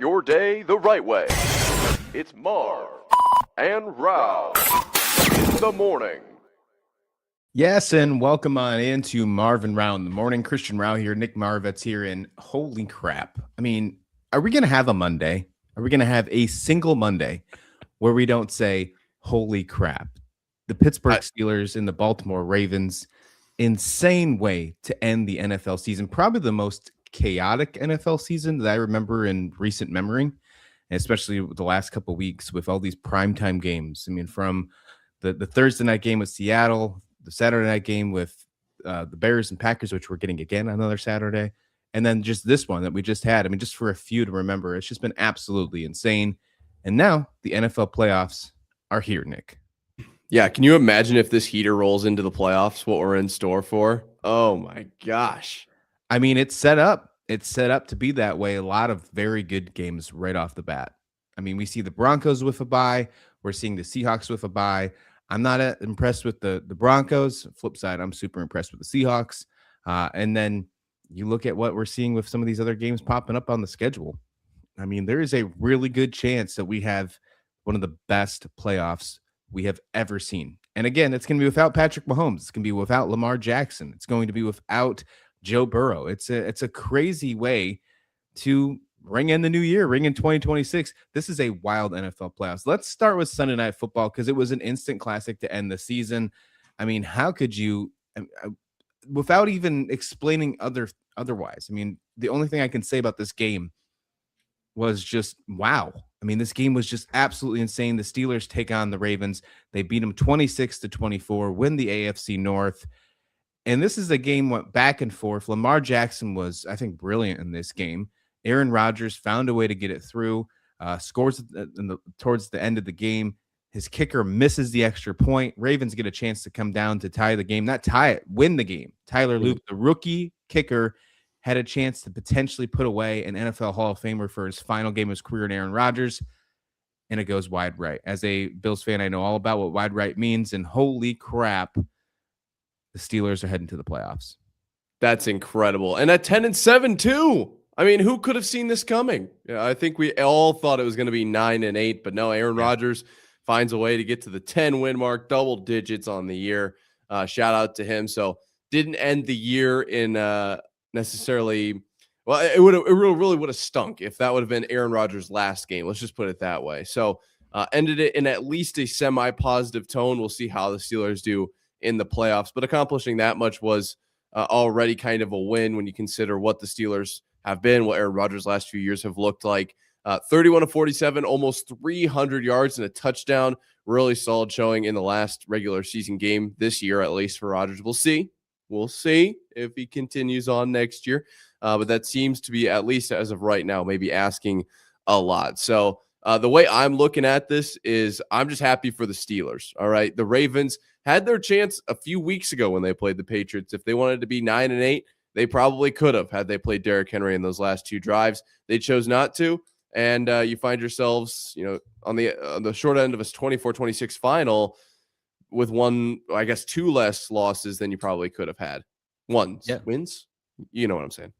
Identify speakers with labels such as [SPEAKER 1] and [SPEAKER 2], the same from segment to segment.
[SPEAKER 1] your day the right way. It's Marv and Rauh in the morning.
[SPEAKER 2] Yes, and welcome on into Marv and Rauh in the morning. Christian Rauh here, Nick Marovets here, and holy crap. I mean, are we going to have a Monday? Are we going to have a single Monday where we don't say, holy crap? The Pittsburgh Steelers and the Baltimore Ravens, insane way to end the NFL season. Probably the most chaotic NFL season that I remember in recent memory, especially the last couple of weeks with all these primetime games. I mean, from the Thursday night game with Seattle, the Saturday night game with the Bears and Packers, which we're getting again another Saturday, and then just this one that we just had. I mean, just for a few to remember, it's just been absolutely insane. And now the NFL playoffs are here, Nick.
[SPEAKER 3] Yeah, can you imagine if this heater rolls into the playoffs, what we're in store for? Oh my gosh.
[SPEAKER 2] I mean, it's set up. It's set up to be that way. A lot of very good games right off the bat. I mean, we see the Broncos with a bye. We're seeing the Seahawks with a bye. I'm not impressed with the Broncos. Flip side, I'm super impressed with the Seahawks. And then you look at what we're seeing with some of these other games popping up on the schedule. I mean, there is a really good chance that we have one of the best playoffs we have ever seen. And again, it's going to be without Patrick Mahomes. It's going to be without Lamar Jackson. It's going to be without Joe Burrow. It's a crazy way to ring in the new year, ring in 2026. This is a wild NFL playoffs. Let's start with Sunday Night Football because it was an instant classic to end the season. I mean, how could you, without even explaining otherwise? I mean, the only thing I can say about this game was just wow. I mean, this game was just absolutely insane. The Steelers take on the Ravens. They beat them 26-24, win the AFC North. And this is a game went back and forth. Lamar Jackson was, I think, brilliant in this game. Aaron Rodgers found a way to get it through, scores towards the end of the game. His kicker misses the extra point. Ravens get a chance to come down to tie the game, not tie it, win the game. Tyler Luke, the rookie kicker, had a chance to potentially put away an NFL Hall of Famer for his final game of his career in Aaron Rodgers, and it goes wide right. As a Bills fan, I know all about what wide right means, and holy crap, the Steelers are heading to the playoffs.
[SPEAKER 3] That's incredible. And at 10-7 too. I mean, who could have seen this coming? Yeah, I think we all thought it was going to be 9-8, but no, Aaron Rodgers finds a way to get to the 10-win mark, double digits on the year. Shout out to him. So didn't end the year in necessarily. Well, it really would have stunk if that would have been Aaron Rodgers' last game. Let's just put it that way. So ended it in at least a semi-positive tone. We'll see how the Steelers do in the playoffs, but accomplishing that much was already kind of a win when you consider what the Steelers have been, what Aaron Rodgers' last few years have looked like. 31-47, almost 300 yards and a touchdown. Really solid showing in the last regular season game this year, at least for Rodgers. We'll see. We'll see if he continues on next year. But that seems to be, at least as of right now, maybe asking a lot. So the way I'm looking at this is I'm just happy for the Steelers. All right. The Ravens had their chance a few weeks ago when they played the Patriots. If they wanted to be 9-8, they probably could have had they played Derrick Henry in those last two drives. They chose not to. And you find yourselves, on the short end of a 24-26 final with one, I guess, two less losses than you probably could have had. Wins. You know what I'm saying.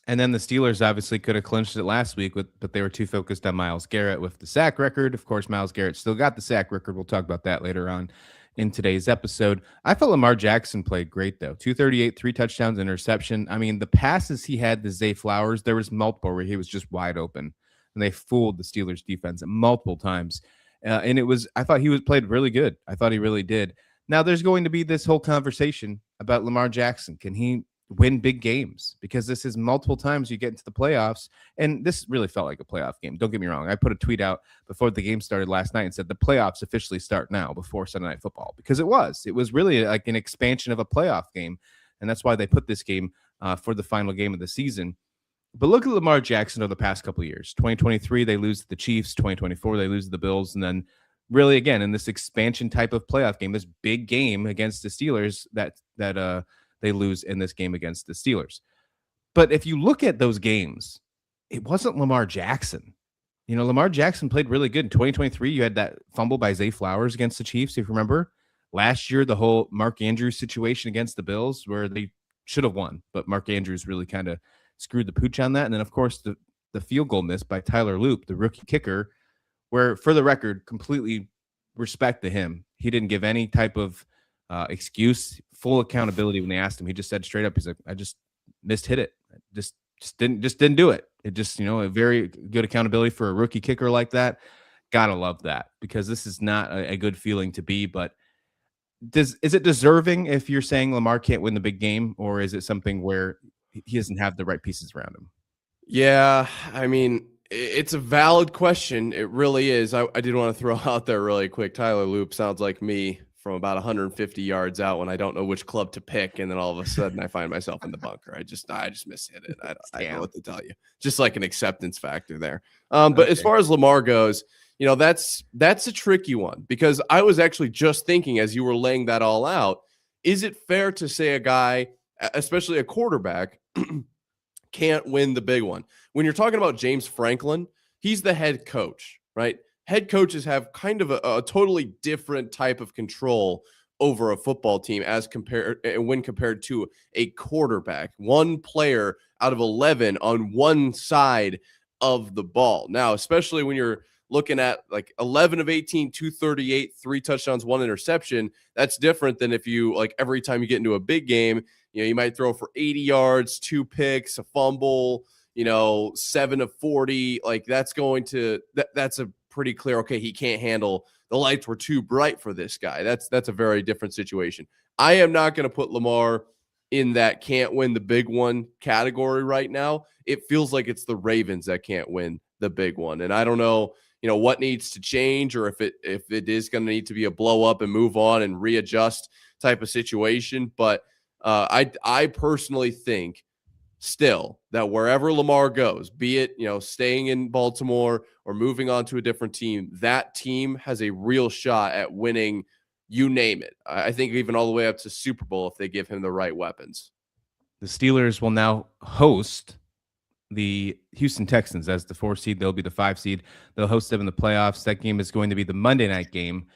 [SPEAKER 2] And then the Steelers obviously could have clinched it last week, but they were too focused on Myles Garrett with the sack record. Of course, Myles Garrett still got the sack record. We'll talk about that later on in today's episode. I thought Lamar Jackson played great, though. 238, 3 touchdowns, interception. I mean, the passes he had to Zay Flowers, there was multiple where he was just wide open, and they fooled the Steelers defense multiple times. And I thought he played really good. I thought he really did. Now, there's going to be this whole conversation about Lamar Jackson. Can he win big games? Because this is multiple times you get into the playoffs, and this really felt like a playoff game. Don't get me wrong. I put a tweet out before the game started last night and said the playoffs officially start now before Sunday Night Football, because it was really like an expansion of a playoff game, and that's why they put this game for the final game of the season. But look at Lamar Jackson over the past couple of years. 2023, they lose to the Chiefs. 2024, they lose to the Bills, and then really again in this expansion type of playoff game, this big game against the Steelers that they lose in this game against the Steelers. But if you look at those games, it wasn't Lamar Jackson. Lamar Jackson played really good. In 2023, you had that fumble by Zay Flowers against the Chiefs, if you remember. Last year, the whole Mark Andrews situation against the Bills where they should have won, but Mark Andrews really kind of screwed the pooch on that. And then, of course, the the field goal miss by Tyler Loop, the rookie kicker, where, for the record, completely respect to him. He didn't give any type of excuse, full accountability when they asked him. He just said straight up, he's like, I just missed hit it. Just didn't do it. It just, a very good accountability for a rookie kicker like that. Gotta love that, because this is not a good feeling to be. But is it deserving if you're saying Lamar can't win the big game, or is it something where he doesn't have the right pieces around him?
[SPEAKER 3] Yeah, I mean, it's a valid question. It really is. I did want to throw out there really quick. Tyler Loop sounds like me from about 150 yards out when I don't know which club to pick, and then all of a sudden I find myself in the bunker. I just mishit it. I don't know what to tell you. Just like an acceptance factor there. But as far as Lamar goes, that's a tricky one, because I was actually just thinking as you were laying that all out, is it fair to say a guy, especially a quarterback, can't win the big one? When you're talking about James Franklin, he's the head coach, right? Head coaches have kind of a totally different type of control over a football team when compared to a quarterback. One player out of 11 on one side of the ball. Now, especially when you're looking at like 11 of 18, 238, 3 touchdowns, 1 interception, that's different than if you, like, every time you get into a big game, you might throw for 80 yards, 2 picks, a fumble, 7 of 40. Like, that's a pretty clear, okay, he can't handle, the lights were too bright for this guy. That's a very different situation. I am not going to put Lamar in that can't win the big one category right now. It feels like it's the Ravens that can't win the big one. And I don't know, what needs to change, or if it is going to need to be a blow up and move on and readjust type of situation. But I personally think still that wherever Lamar goes, be it, staying in Baltimore or moving on to a different team, that team has a real shot at winning, you name it. I think even all the way up to Super Bowl if they give him the right weapons.
[SPEAKER 2] The Steelers will now host the Houston Texans as the 4 seed. They'll be the 5 seed. They'll host them in the playoffs. That game is going to be the Monday night game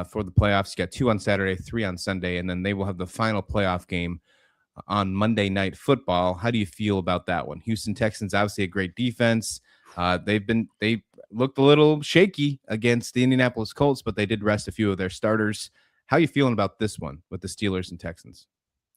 [SPEAKER 2] for the playoffs. You got 2 on Saturday, 3 on Sunday, and then they will have the final playoff game on Monday Night Football. How do you feel about that one? Houston Texans, obviously a great defense. They looked a little shaky against the Indianapolis Colts, but they did rest a few of their starters. How are you feeling about this one with the Steelers and Texans?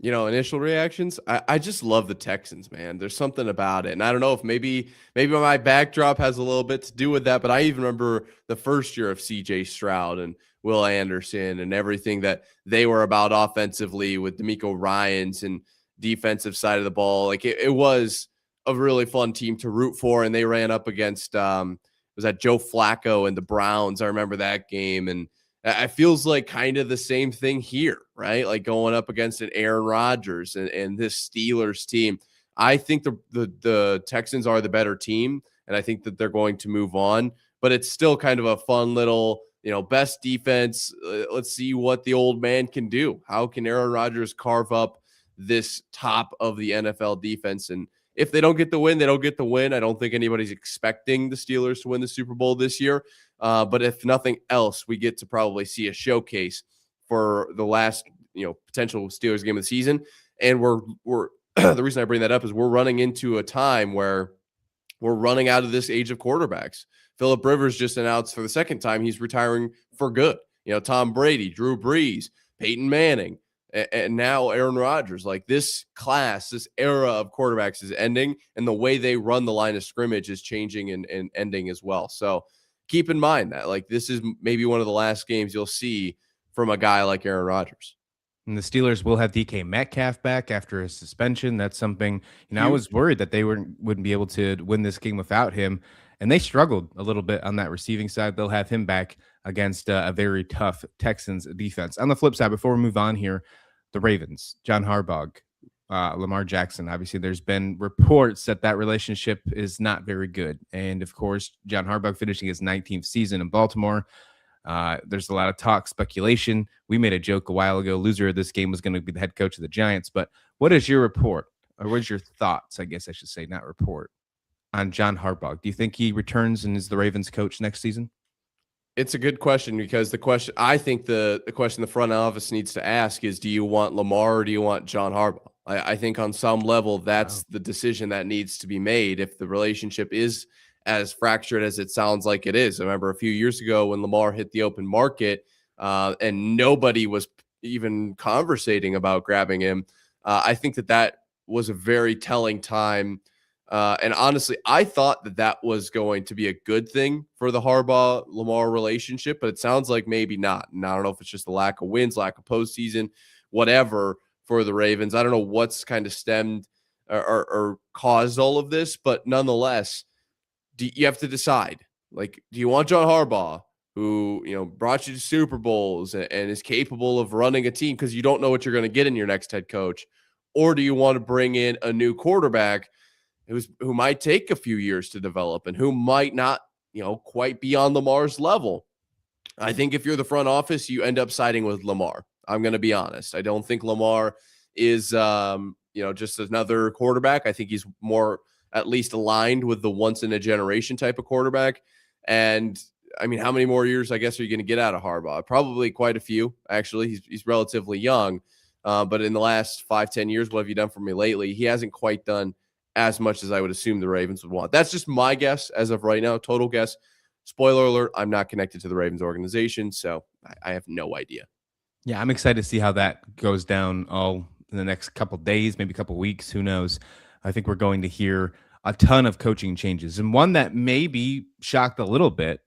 [SPEAKER 3] Initial reactions, I just love the Texans, man. There's something about it. And I don't know if maybe my backdrop has a little bit to do with that, but I even remember the first year of CJ Stroud and Will Anderson and everything that they were about offensively with DeMeco Ryans and defensive side of the ball. Like, it was a really fun team to root for. And they ran up against, was that Joe Flacco and the Browns? I remember that game. And it feels like kind of the same thing here, right? Like going up against an Aaron Rodgers and this Steelers team. I think the Texans are the better team, and I think that they're going to move on. But it's still kind of a fun little, best defense. Let's see what the old man can do. How can Aaron Rodgers carve up this top of the NFL defense? And if they don't get the win, they don't get the win. I don't think anybody's expecting the Steelers to win the Super Bowl this year. But if nothing else, we get to probably see a showcase for the last, potential Steelers game of the season. And we're the reason I bring that up is we're running into a time where we're running out of this age of quarterbacks. Phillip Rivers just announced for the second time he's retiring for good. Tom Brady, Drew Brees, Peyton Manning, and now Aaron Rodgers. Like, this class, this era of quarterbacks is ending, and the way they run the line of scrimmage is changing and ending as well. So keep in mind that, like, this is maybe one of the last games you'll see from a guy like Aaron Rodgers.
[SPEAKER 2] And the Steelers will have DK Metcalf back after his suspension. That's something, I was worried that they wouldn't be able to win this game without him. And they struggled a little bit on that receiving side. They'll have him back against a very tough Texans defense. On the flip side, before we move on here, the Ravens, John Harbaugh, Lamar Jackson. Obviously, there's been reports that relationship is not very good. And of course, John Harbaugh finishing his 19th season in Baltimore. There's a lot of talk, speculation. We made a joke a while ago. Loser of this game was going to be the head coach of the Giants. But what is your report, or what is your thoughts, I guess I should say, not report, on John Harbaugh? Do you think he returns and is the Ravens coach next season?
[SPEAKER 3] It's a good question, because I think the question the front office needs to ask is, do you want Lamar or do you want John Harbaugh? I think on some level, that's the decision that needs to be made if the relationship is as fractured as it sounds like it is. I remember a few years ago when Lamar hit the open market and nobody was even conversating about grabbing him. I think that was a very telling time. And honestly, I thought that was going to be a good thing for the Harbaugh-Lamar relationship, but it sounds like maybe not. And I don't know if it's just the lack of wins, lack of postseason, whatever for the Ravens. I don't know what's kind of stemmed or caused all of this, but nonetheless, you have to decide. Like, do you want John Harbaugh, who brought you to Super Bowls and is capable of running a team because you don't know what you're going to get in your next head coach, or do you want to bring in a new quarterback who might take a few years to develop and who might not quite be on Lamar's level? I think if you're the front office, you end up siding with Lamar. I'm going to be honest. I don't think Lamar is, just another quarterback. I think he's more at least aligned with the once in a generation type of quarterback. And I mean, how many more years, I guess, are you going to get out of Harbaugh? Probably quite a few, actually. He's relatively young. But in the last 5-10 years, what have you done for me lately? He hasn't quite done as much as I would assume the Ravens would want. That's just my guess as of right now. Total guess. Spoiler alert, I'm not connected to the Ravens organization, so I have no idea.
[SPEAKER 2] Yeah, I'm excited to see how that goes down all in the next couple of days, maybe a couple of weeks. Who knows? I think we're going to hear a ton of coaching changes. And one that maybe shocked a little bit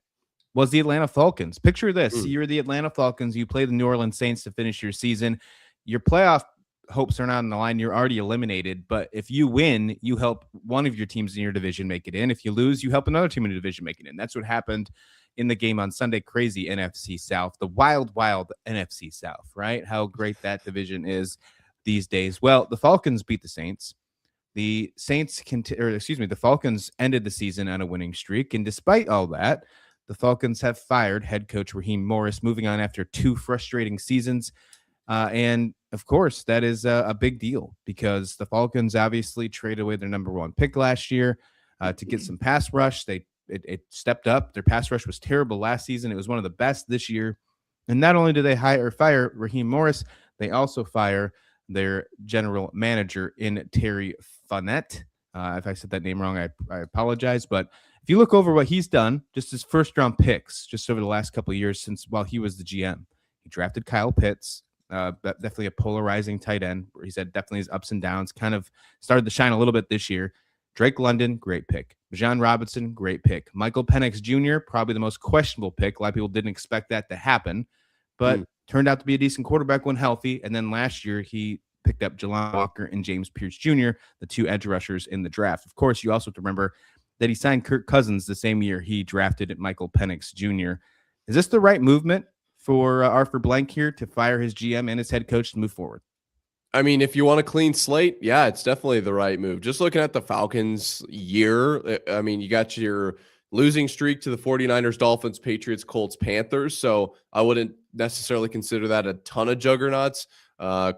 [SPEAKER 2] was the Atlanta Falcons. Picture this. You're the Atlanta Falcons. You play the New Orleans Saints to finish your season. Your playoff hopes are not on the line. You're already eliminated. But if you win, you help one of your teams in your division make it in. If you lose, you help another team in the division make it in. That's what happened in the game on Sunday. Crazy NFC South, the wild, wild NFC South, right? How great that division is these days. Well, the Falcons beat the Saints. The Falcons ended the season on a winning streak. And despite all that, the Falcons have fired head coach Raheem Morris, moving on after 2 frustrating seasons. And of course, that is a big deal because the Falcons obviously traded away their number 1 pick last year to get some pass rush. It stepped up. Their pass rush was terrible last season. It was one of the best this year. And not only do they fire Raheem Morris, they also fire their general manager in Terry Fournette. If I said that name wrong, I apologize. But if you look over what he's done, just his first-round picks, just over the last couple of years while he was the GM, he drafted Kyle Pitts. Definitely a polarizing tight end. Where he's had definitely his ups and downs. Kind of started to shine a little bit this year. Drake London, great pick. Bijan Robinson, great pick. Michael Penix Jr., probably the most questionable pick. A lot of people didn't expect that to happen, but turned out to be a decent quarterback when healthy. And then last year, he picked up Jelani Walker and James Pierce Jr., the 2 edge rushers in the draft. Of course, you also have to remember that he signed Kirk Cousins the same year he drafted Michael Penix Jr. Is this the right movement for Arthur Blank here to fire his GM and his head coach to move forward?
[SPEAKER 3] I mean, if you want a clean slate, yeah, it's definitely the right move. Just looking at the Falcons year, I mean, you got your losing streak to the 49ers, Dolphins, Patriots, Colts, Panthers. So I wouldn't necessarily consider that a ton of juggernauts.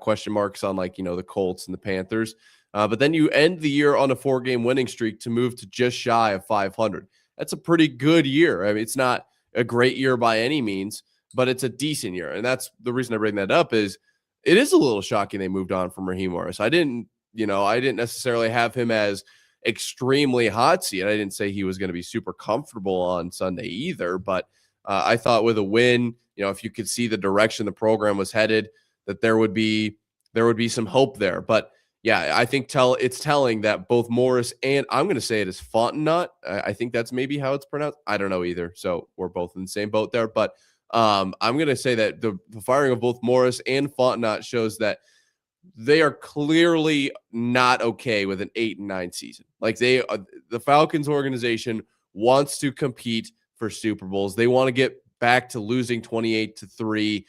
[SPEAKER 3] Question marks on the Colts and the Panthers. But then you end the year on a 4-game winning streak to move to just shy of 500. That's a pretty good year. I mean, it's not a great year by any means, but it's a decent year. And that's the reason I bring that up is it is a little shocking they moved on from Raheem Morris. I didn't necessarily have him as extremely hot seat. I didn't say he was going to be super comfortable on Sunday either, but I thought with a win, if you could see the direction the program was headed, that there would be some hope there. But yeah, I think it's telling that both Morris and I'm going to say it is Fontenot. I think that's maybe how it's pronounced. I don't know either. So we're both in the same boat there, but I'm going to say that the firing of both Morris and Fontenot shows that they are clearly not okay with an 8-9 season. Like the Falcons organization wants to compete for Super Bowls. They want to get back to losing 28-3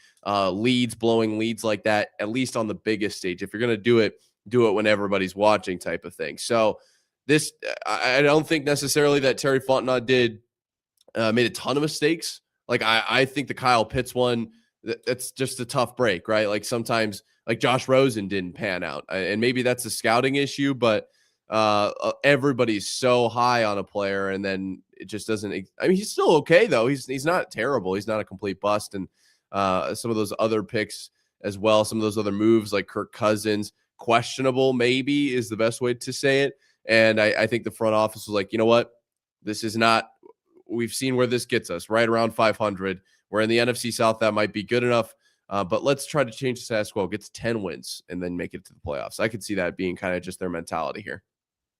[SPEAKER 3] leads, blowing leads like that, at least on the biggest stage. If you're going to do it when everybody's watching type of thing. So this, I don't think necessarily that Terry Fontenot made a ton of mistakes. Like I think the Kyle Pitts one, that's just a tough break, right? Like sometimes like Josh Rosen didn't pan out, and maybe that's a scouting issue, but everybody's so high on a player and then it just doesn't. I mean, he's still okay though. He's not terrible. He's not a complete bust. And some of those other picks as well, some of those other moves like Kirk Cousins, questionable, maybe is the best way to say it. And I think the front office was like, you know what? This is not, we've seen where this gets us, right around 500. We're in the NFC South. That might be good enough. But let's try to change the status quo, get to 10 wins, and then make it to the playoffs. I could see that being kind of just their mentality here.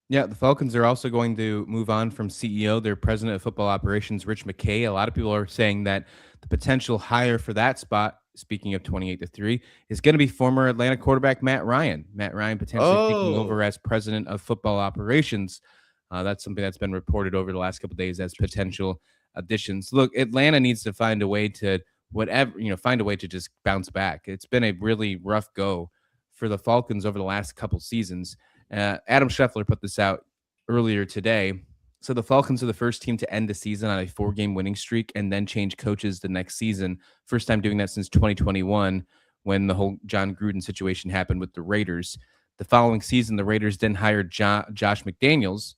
[SPEAKER 2] Yeah, the Falcons are also going to move on from CEO, their president of football operations, Rich McKay. A lot of people are saying that the potential hire for that spot, speaking of 28-3, is going to be former Atlanta quarterback Matt Ryan. Matt Ryan potentially taking over as president of football operations. That's something that's been reported over the last couple of days as potential additions. Look, Atlanta needs to find a way to find a way to just bounce back. It's been a really rough go for the Falcons over the last couple seasons. Adam Scheffler put this out earlier today. So the Falcons are the first team to end the season on a 4-game winning streak and then change coaches the next season. First time doing that since 2021 when the whole John Gruden situation happened with the Raiders. The following season, the Raiders then hired Josh McDaniels,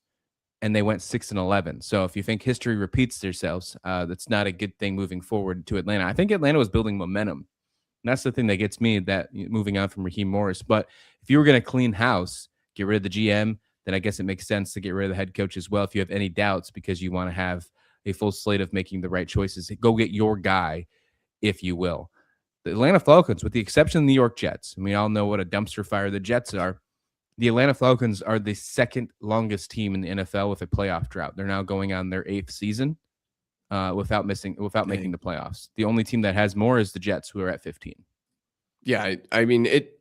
[SPEAKER 2] and they went 6-11. So if you think history repeats themselves, that's not a good thing moving forward to Atlanta. I think Atlanta was building momentum. And that's the thing that gets me, that moving on from Raheem Morris. But if you were going to clean house, get rid of the GM, then I guess it makes sense to get rid of the head coach as well if you have any doubts, because you want to have a full slate of making the right choices. Go get your guy, if you will. The Atlanta Falcons, with the exception of the New York Jets, and we all know what a dumpster fire the Jets are, the Atlanta Falcons are the second longest team in the NFL with a playoff drought. They're now going on their 8th season without making the playoffs. The only team that has more is the Jets, who are at 15.
[SPEAKER 3] Yeah, I mean, it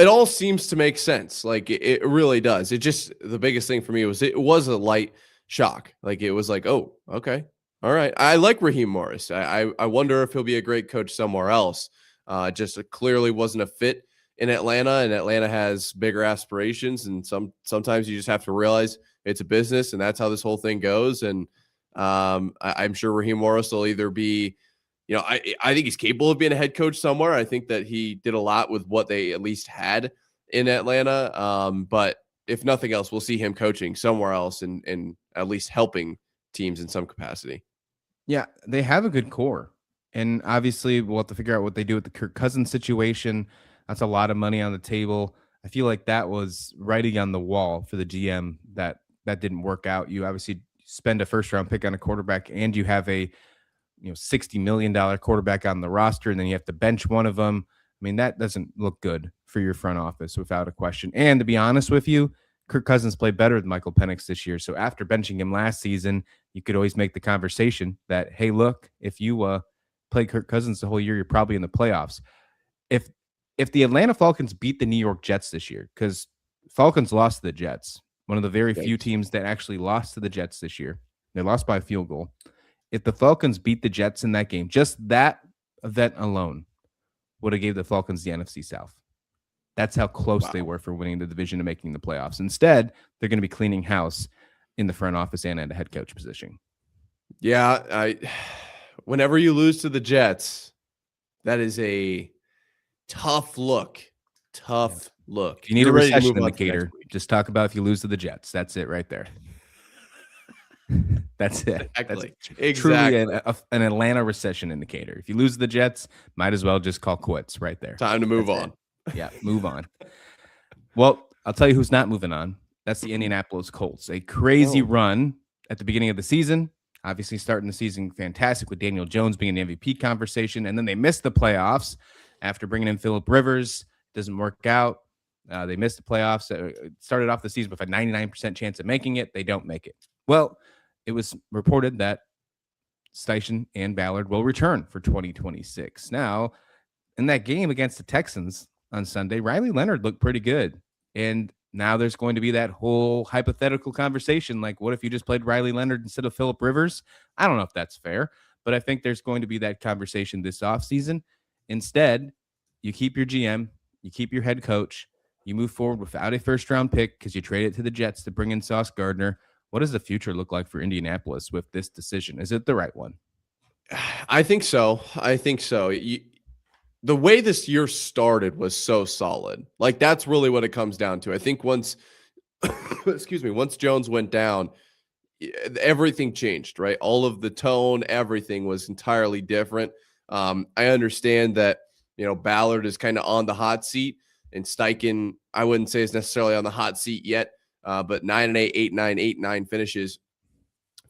[SPEAKER 3] all seems to make sense. Like it really does. It just, the biggest thing for me was it was a light shock. Like it was like, oh, okay, all right. I like Raheem Morris. I wonder if he'll be a great coach somewhere else. Just clearly wasn't a fit in Atlanta, and Atlanta has bigger aspirations. And sometimes you just have to realize it's a business, and that's how this whole thing goes. And I'm sure Raheem Morris will either be, I think he's capable of being a head coach somewhere. I think that he did a lot with what they at least had in Atlanta. But if nothing else, we'll see him coaching somewhere else and at least helping teams in some capacity.
[SPEAKER 2] Yeah, they have a good core. And obviously, we'll have to figure out what they do with the Kirk Cousins situation. That's a lot of money on the table. I feel like that was writing on the wall for the GM that didn't work out. You obviously spend a first-round pick on a quarterback, and you have a $60 million quarterback on the roster, and then you have to bench one of them. I mean, that doesn't look good for your front office without a question. And to be honest with you, Kirk Cousins played better than Michael Penix this year. So after benching him last season, you could always make the conversation that, hey, look, if you play Kirk Cousins the whole year, you're probably in the playoffs. If the Atlanta Falcons beat the New York Jets this year, because Falcons lost to the Jets, one of the very few teams that actually lost to the Jets this year. They lost by a field goal. If the Falcons beat the Jets in that game, just that event alone would have gave the Falcons the NFC South. That's how close they were for winning the division and making the playoffs. Instead, they're going to be cleaning house in the front office and at a head coach position.
[SPEAKER 3] Yeah, whenever you lose to the Jets, that is a tough look. Look.
[SPEAKER 2] If you need a recession indicator, just talk about if you lose to the Jets. That's it right there. That's it.
[SPEAKER 3] Exactly.
[SPEAKER 2] That's truly an Atlanta recession indicator. If you lose to the Jets, might as well just call quits right there.
[SPEAKER 3] Time to move on.
[SPEAKER 2] Yeah, move on. Well, I'll tell you who's not moving on. That's the Indianapolis Colts. A crazy run at the beginning of the season. Obviously starting the season fantastic with Daniel Jones being in the MVP conversation, and then they missed the playoffs after bringing in Phillip Rivers. Doesn't work out. They missed the playoffs. Started off the season with a 99% chance of making it. They don't make it. Well, it was reported that Steichen and Ballard will return for 2026. Now, in that game against the Texans on Sunday, Riley Leonard looked pretty good. And now there's going to be that whole hypothetical conversation. Like, what if you just played Riley Leonard instead of Phillip Rivers? I don't know if that's fair, but I think there's going to be that conversation this offseason. Instead, you keep your GM, you keep your head coach, you move forward without a first-round pick because you trade it to the Jets to bring in Sauce Gardner. What does the future look like for Indianapolis with this decision? Is it the right one?
[SPEAKER 3] I think so. The way this year started was so solid. Like, that's really what it comes down to. I think once Jones went down, everything changed, right? All of the tone, everything was entirely different. I understand that, Ballard is kind of on the hot seat, And Steichen, I wouldn't say is necessarily on the hot seat yet, but 9-8, 8-9, 8-9 finishes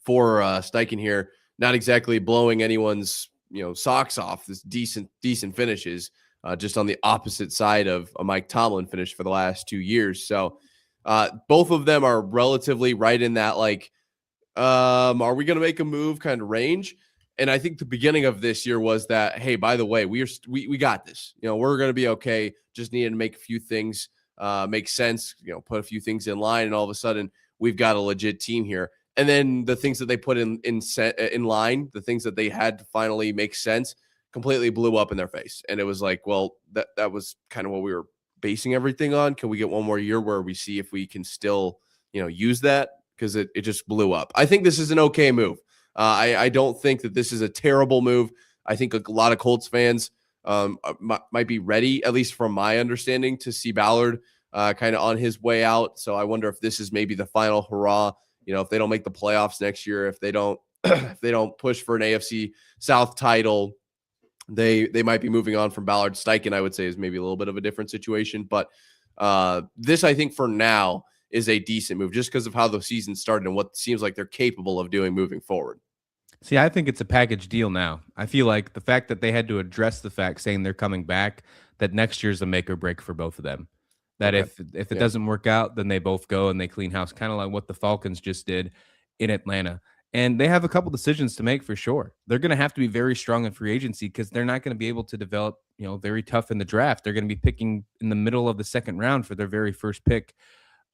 [SPEAKER 3] for Steichen here. Not exactly blowing anyone's socks off. This decent finishes, just on the opposite side of a Mike Tomlin finish for the last 2 years. So both of them are relatively right in that are we going to make a move kind of range? And I think the beginning of this year was that, hey, by the way, we got this. We're going to be okay. Just needed to make a few things make sense. Put a few things in line, and all of a sudden we've got a legit team here. And then the things that they put in line, the things that they had to finally make sense, completely blew up in their face. And it was like, well, that was kind of what we were basing everything on. Can we get one more year where we see if we can still use that? Because it just blew up. I think this is an okay move. I don't think that this is a terrible move. I think a lot of Colts fans might be ready, at least from my understanding, to see Ballard kind of on his way out. So I wonder if this is maybe the final hurrah. If they don't make the playoffs next year, if they don't if they don't push for an AFC South title, they might be moving on from Ballard. Steichen, I would say, is maybe a little bit of a different situation. But this, I think, for now, is a decent move just because of how the season started and what seems like they're capable of doing moving forward.
[SPEAKER 2] See, I think it's a package deal now. I feel like the fact that they had to address the fact saying they're coming back, that next year's a make or break for both of them. That if it doesn't work out, then they both go and they clean house, kind of like what the Falcons just did in Atlanta. And they have a couple decisions to make for sure. They're going to have to be very strong in free agency because they're not going to be able to develop, very tough in the draft. They're going to be picking in the middle of the second round for their very first pick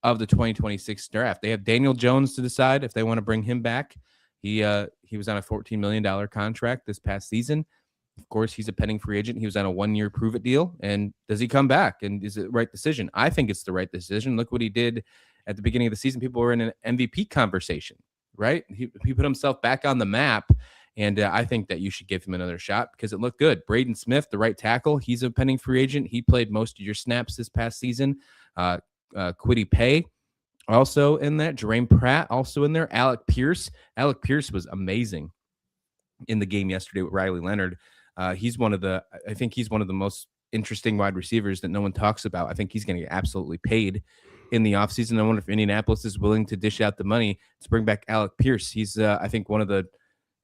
[SPEAKER 2] of the 2026 draft. They have Daniel Jones to decide if they want to bring him back. He was on a $14 million contract this past season. Of course, he's a pending free agent. He was on a 1-year prove-it deal. And does he come back? And is it the right decision? I think it's the right decision. Look what he did at the beginning of the season. People were in an MVP conversation, right? He put himself back on the map. And I think that you should give him another shot because it looked good. Braden Smith, the right tackle, he's a pending free agent. He played most of your snaps this past season. Kwity Paye also in that. Jermaine Pratt also in there. Alec Pierce was amazing in the game yesterday with Riley Leonard. He's one of the most interesting wide receivers that no one talks about. I think he's going to get absolutely paid in the offseason. I wonder if Indianapolis is willing to dish out the money to bring back Alec Pierce. He's I think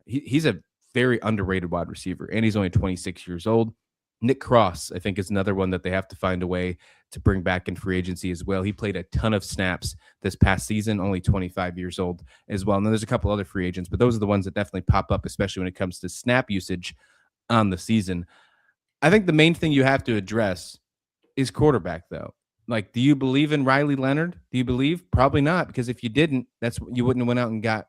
[SPEAKER 2] he's a very underrated wide receiver, and he's only 26 years old. Nick Cross, I think, is another one that they have to find a way to bring back in free agency as well. He played a ton of snaps this past season, only 25 years old as well. And then there's a couple other free agents, but those are the ones that definitely pop up, especially when it comes to snap usage on the season. I think the main thing you have to address is quarterback, though. Like, do you believe in Riley Leonard? Do you believe? Probably not, because if you didn't, you wouldn't have went out and got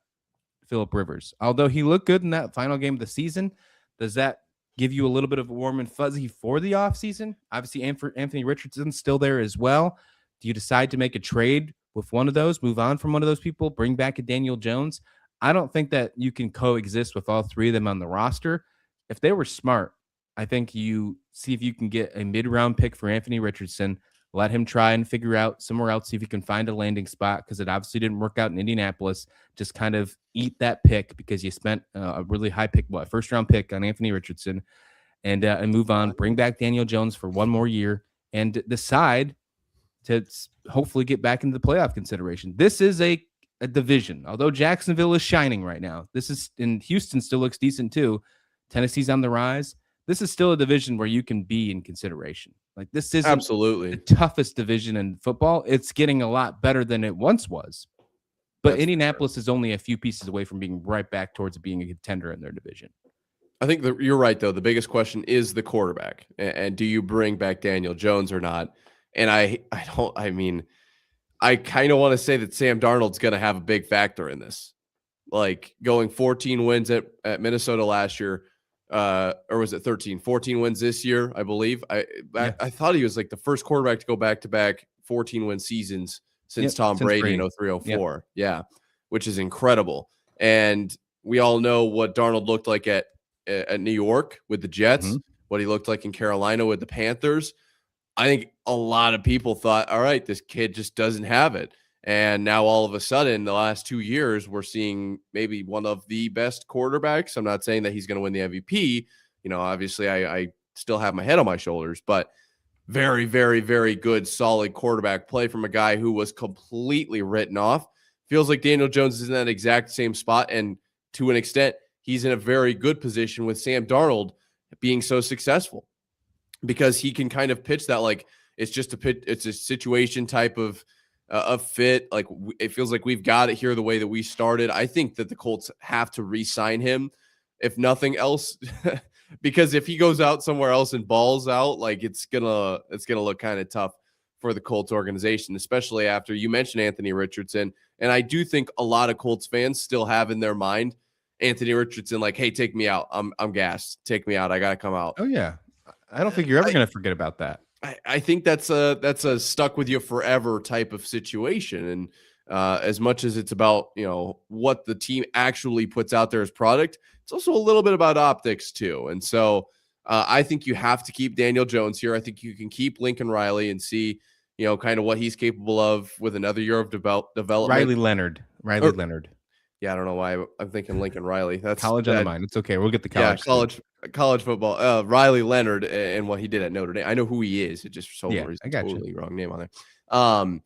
[SPEAKER 2] Phillip Rivers. Although he looked good in that final game of the season, does that give you a little bit of a warm and fuzzy for the offseason? Obviously, Anthony Richardson's still there as well. Do you decide to make a trade with one of those, move on from one of those people, bring back a Daniel Jones? I don't think that you can coexist with all three of them on the roster. If they were smart, I think you see if you can get a mid-round pick for Anthony Richardson, let him try and figure out somewhere else, see if he can find a landing spot, because it obviously didn't work out in Indianapolis. Just kind of eat that pick because you spent a really high pick, first-round pick on Anthony Richardson, and move on. Bring back Daniel Jones for one more year and decide to hopefully get back into the playoff consideration. This is a division. Although Jacksonville is shining right now, and Houston still looks decent too. Tennessee's on the rise. This is still a division where you can be in consideration. Like, this isn't absolutely the toughest division in football. It's getting a lot better than it once was. But that's Indianapolis is only a few pieces away from being right back towards being a contender in their division.
[SPEAKER 3] I think you're right, though. The biggest question is the quarterback. And do you bring back Daniel Jones or not? And I kind of want to say that Sam Darnold's going to have a big factor in this. Like, going 14 wins at Minnesota last year, or was it 13? 14 wins this year, I believe. I thought he was like the first quarterback to go back-to-back 14-win seasons since Tom Brady in 03-04. Yeah, which is incredible. And we all know what Darnold looked like at New York with the Jets, what he looked like in Carolina with the Panthers. I think a lot of people thought, all right, this kid just doesn't have it. And now all of a sudden, the last 2 years, we're seeing maybe one of the best quarterbacks. I'm not saying that he's going to win the MVP. Obviously I still have my head on my shoulders, but very, very, very good, solid quarterback play from a guy who was completely written off. Feels like Daniel Jones is in that exact same spot. And to an extent, he's in a very good position with Sam Darnold being so successful because he can kind of pitch that like it's just a pitch, it's a situation type of fit. Like it feels like we've got it here the way that we started. I think that the Colts have to re-sign him, if nothing else, because if he goes out somewhere else and balls out, like it's gonna look kind of tough for the Colts organization, especially after you mentioned Anthony Richardson. And I do think a lot of Colts fans still have in their mind Anthony Richardson, like, hey, take me out. I'm gassed. Take me out. I gotta come out.
[SPEAKER 2] Oh yeah, I don't think you're ever going to forget about that.
[SPEAKER 3] I think that's a stuck with you forever type of situation. And as much as it's about, what the team actually puts out there as product, it's also a little bit about optics too. And so I think you have to keep Daniel Jones here. I think you can keep Lincoln Riley and see, kind of what he's capable of with another year of development.
[SPEAKER 2] Riley Leonard.
[SPEAKER 3] Yeah, I don't know why I'm thinking Lincoln Riley. That's
[SPEAKER 2] college on the mind. It's okay. We'll get the college.
[SPEAKER 3] Yeah, college football. Riley Leonard and what he did at Notre Dame. I know who he is. It just for some reason totally wrong name on there.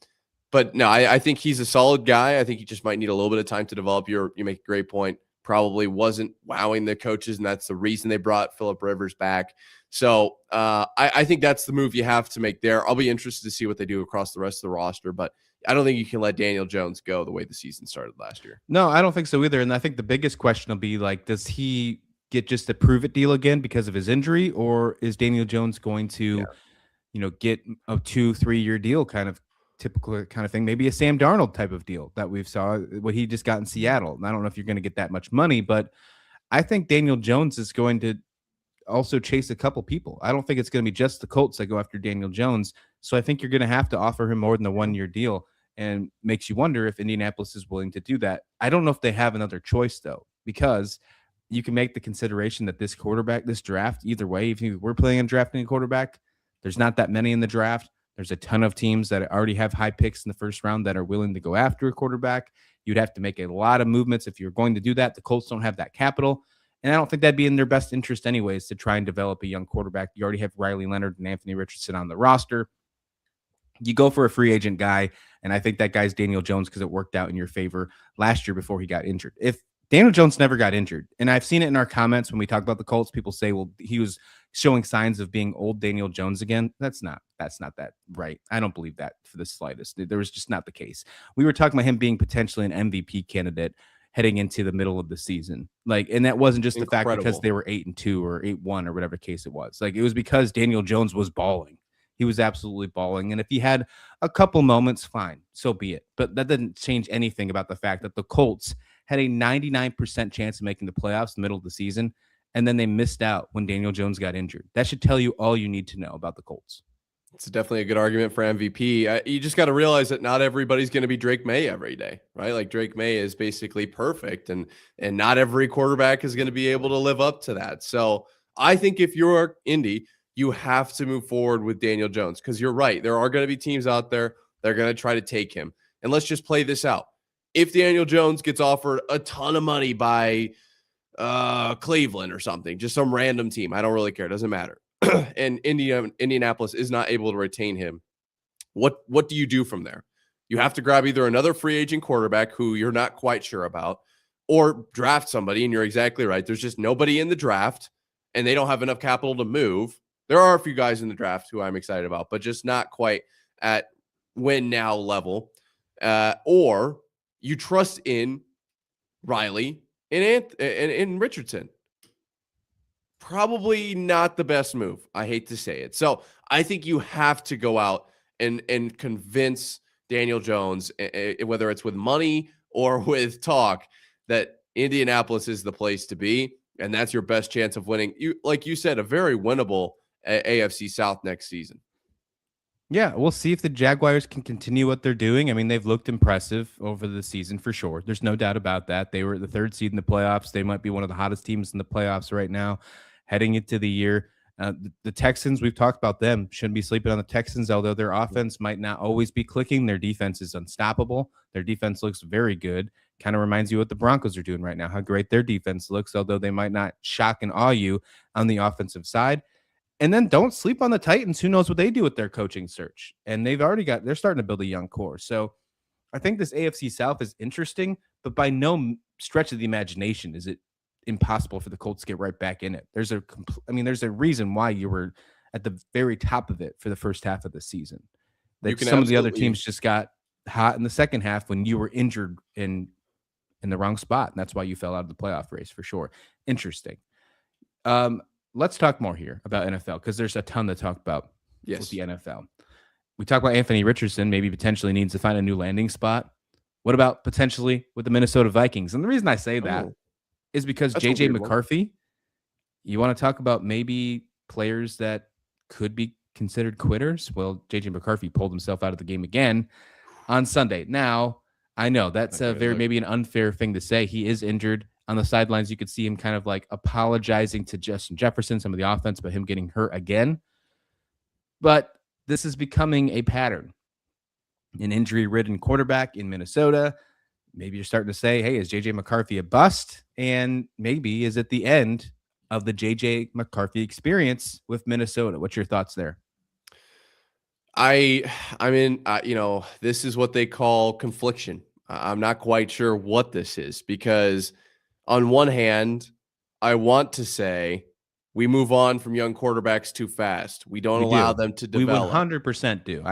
[SPEAKER 3] But no, I think he's a solid guy. I think he just might need a little bit of time to develop. You make a great point. Probably wasn't wowing the coaches, and that's the reason they brought Phillip Rivers back. So I think that's the move you have to make there. I'll be interested to see what they do across the rest of the roster, but I don't think you can let Daniel Jones go the way the season started last year.
[SPEAKER 2] No, I don't think so either. And I think the biggest question will be like, does he get just a prove it deal again because of his injury, or is Daniel Jones going to, get a 2-3 year deal, kind of typical kind of thing, maybe a Sam Darnold type of deal that we've saw what he just got in Seattle. And I don't know if you're going to get that much money, but I think Daniel Jones is going to also chase a couple people. I don't think it's going to be just the Colts that go after Daniel Jones. So I think you're going to have to offer him more than a 1 year deal, and makes you wonder if Indianapolis is willing to do that. I don't know if they have another choice though, because you can make the consideration that this draft, either way, if you were playing on drafting a quarterback, there's not that many in the draft. There's a ton of teams that already have high picks in the first round that are willing to go after a quarterback. You'd have to make a lot of movements if you're going to do that. The Colts don't have that capital. And I don't think that'd be in their best interest anyways to try and develop a young quarterback. You already have Riley Leonard and Anthony Richardson on the roster. You go for a free agent guy, and I think that guy's Daniel Jones because it worked out in your favor last year before he got injured. If Daniel Jones never got injured, and I've seen it in our comments when we talk about the Colts, people say, well, he was showing signs of being old Daniel Jones again. That's not that right. I don't believe that for the slightest. There was just not the case. We were talking about him being potentially an MVP candidate heading into the middle of the season. And that wasn't just the fact because they were 8-2 or 8-1 or whatever case it was. It was because Daniel Jones was balling. He was absolutely balling. And if he had a couple moments, fine, so be it. But that didn't change anything about the fact that the Colts had a 99% chance of making the playoffs in the middle of the season, and then they missed out when Daniel Jones got injured. That should tell you all you need to know about the Colts.
[SPEAKER 3] It's definitely a good argument for MVP. You just got to realize that not everybody's going to be Drake May every day, right? Like Drake May is basically perfect, and not every quarterback is going to be able to live up to that. So I think if you're Indy, you have to move forward with Daniel Jones, because you're right. There are going to be teams out there that are going to try to take him. And let's just play this out. If Daniel Jones gets offered a ton of money by Cleveland or something, just some random team, I don't really care. It doesn't matter. And Indianapolis is not able to retain him. What do you do from there? You have to grab either another free agent quarterback who you're not quite sure about, or draft somebody. And you're exactly right. There's just nobody in the draft, and they don't have enough capital to move. There are a few guys in the draft who I'm excited about, but just not quite at win now level. Or you trust in Riley and Richardson. Probably not the best move. I hate to say it. So I think you have to go out and convince Daniel Jones, whether it's with money or with talk, that Indianapolis is the place to be. And that's your best chance of winning. Like you said, a very winnable AFC South next season.
[SPEAKER 2] Yeah, we'll see if the Jaguars can continue what they're doing. I mean, they've looked impressive over the season for sure. There's no doubt about that. They were the third seed in the playoffs. They might be one of the hottest teams in the playoffs right now, heading into the year. The Texans, we've talked about them. Shouldn't be sleeping on the Texans, although their offense might not always be clicking. Their defense is unstoppable. Their defense looks very good. Kind of reminds you what the Broncos are doing right now, how great their defense looks, although they might not shock and awe you on the offensive side. And then don't sleep on the Titans. Who knows what they do with their coaching search? And they're starting to build a young core. So I think this AFC South is interesting, but by no stretch of the imagination is it impossible for the Colts to get right back in it. There's a reason why you were at the very top of it for the first half of the season. That some of the other teams just got hot in the second half when you were injured in the wrong spot, and that's why you fell out of the playoff race for sure. Interesting. Let's talk more here about NFL because there's a ton to talk about with the NFL. We talk about Anthony Richardson, maybe potentially needs to find a new landing spot. What about potentially with the Minnesota Vikings? And the reason I say that is because JJ McCarthy, you want to talk about maybe players that could be considered quitters? Well, JJ McCarthy pulled himself out of the game again on Sunday. Now, I know that's maybe an unfair thing to say. He is injured. On the sidelines, you could see him kind of like apologizing to Justin Jefferson, some of the offense, but him getting hurt again. But this is becoming a pattern. An injury-ridden quarterback in Minnesota. Maybe you're starting to say, hey, is JJ McCarthy a bust? And maybe is it the end of the JJ McCarthy experience with Minnesota? What's your thoughts there?
[SPEAKER 3] I mean, this is what they call confliction. I'm not quite sure what this is because on one hand, I want to say we move on from young quarterbacks too fast. We don't allow them to develop.
[SPEAKER 2] We 100% do.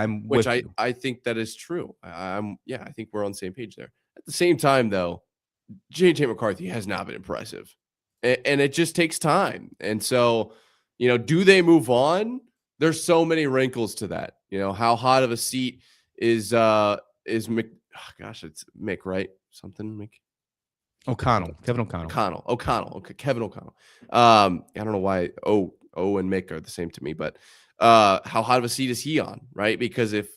[SPEAKER 3] I think that is true. I think we're on the same page there. At the same time, though, JJ McCarthy has not been impressive, and it just takes time. And so, do they move on? There's so many wrinkles to that. How hot of a seat is Mick? Oh gosh, it's Mick, right? Something Mick.
[SPEAKER 2] Kevin O'Connell.
[SPEAKER 3] Okay, Kevin O'Connell. I don't know why O and Mick are the same to me, but how hot of a seat is he on, right? Because if